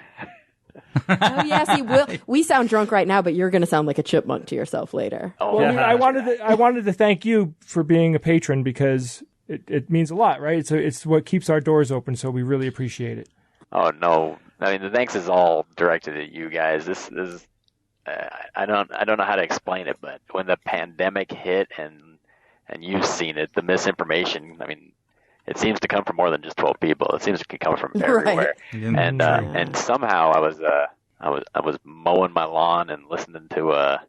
Oh yeah, see, we sound drunk right now, but you're going to sound like a chipmunk to yourself later. Oh, Well, I wanted to thank you for being a patron because it means a lot, right? It's what keeps our doors open, so we really appreciate it. Oh no! I mean, the thanks is all directed at you guys. This is I don't know how to explain it, but when the pandemic hit and you've seen it, the misinformation. I mean, it seems to come from more than just 12 people. It seems to come from everywhere. Right. And somehow I was mowing my lawn and listening to a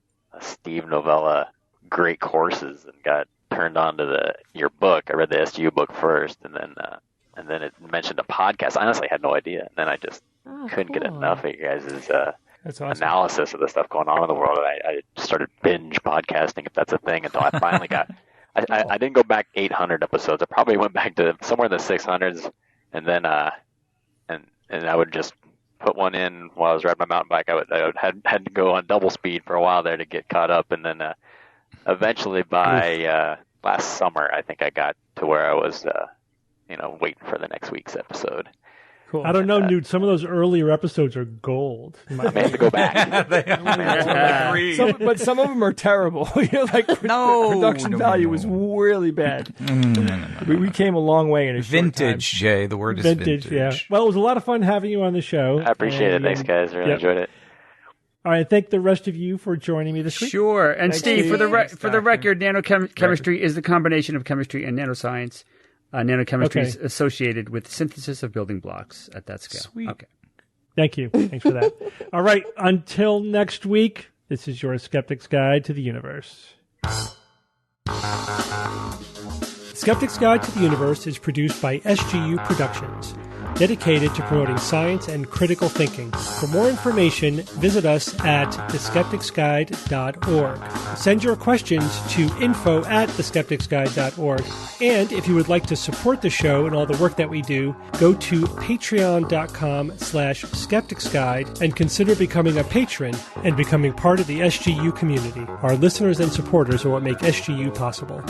Steve Novella Great Courses and got turned on to your book. I read the SGU book first, and then it mentioned a podcast. I honestly had no idea, and then I just couldn't get enough of you guys' That's awesome. analysis of the stuff going on in the world. And I started binge podcasting, if that's a thing, until I finally got. I didn't go back 800 episodes. I probably went back to somewhere in the 600s, and then and I would just put one in while I was riding my mountain bike. I had to go on double speed for a while there to get caught up, and then eventually by last summer, I think I got to where I was waiting for the next week's episode. Cool. I don't know, Newt. Some of those earlier episodes are gold. I may have to go back. But some of them are terrible. Production value was really bad. We came a long way in a short time. Vintage, Jay. The word is vintage. Yeah. Well, it was a lot of fun having you on the show. I appreciate it. Thanks, guys. I really enjoyed it. All right. Thank the rest of you for joining me this week. Sure. And Thanks, Steve, Steve. for the record, nanochemistry is the combination of chemistry and nanoscience. Nanochemistry is associated with synthesis of building blocks at that scale. Sweet. Okay. Thank you. Thanks for that. All right. Until next week, this is your Skeptic's Guide to the Universe. Skeptic's Guide to the Universe is produced by SGU Productions, dedicated to promoting science and critical thinking. For more information, visit us at theskepticsguide.org. Send your questions to info@theskepticsguide.org. And if you would like to support the show and all the work that we do, go to patreon.com/skepticsguide and consider becoming a patron and becoming part of the SGU community. Our listeners and supporters are what make SGU possible.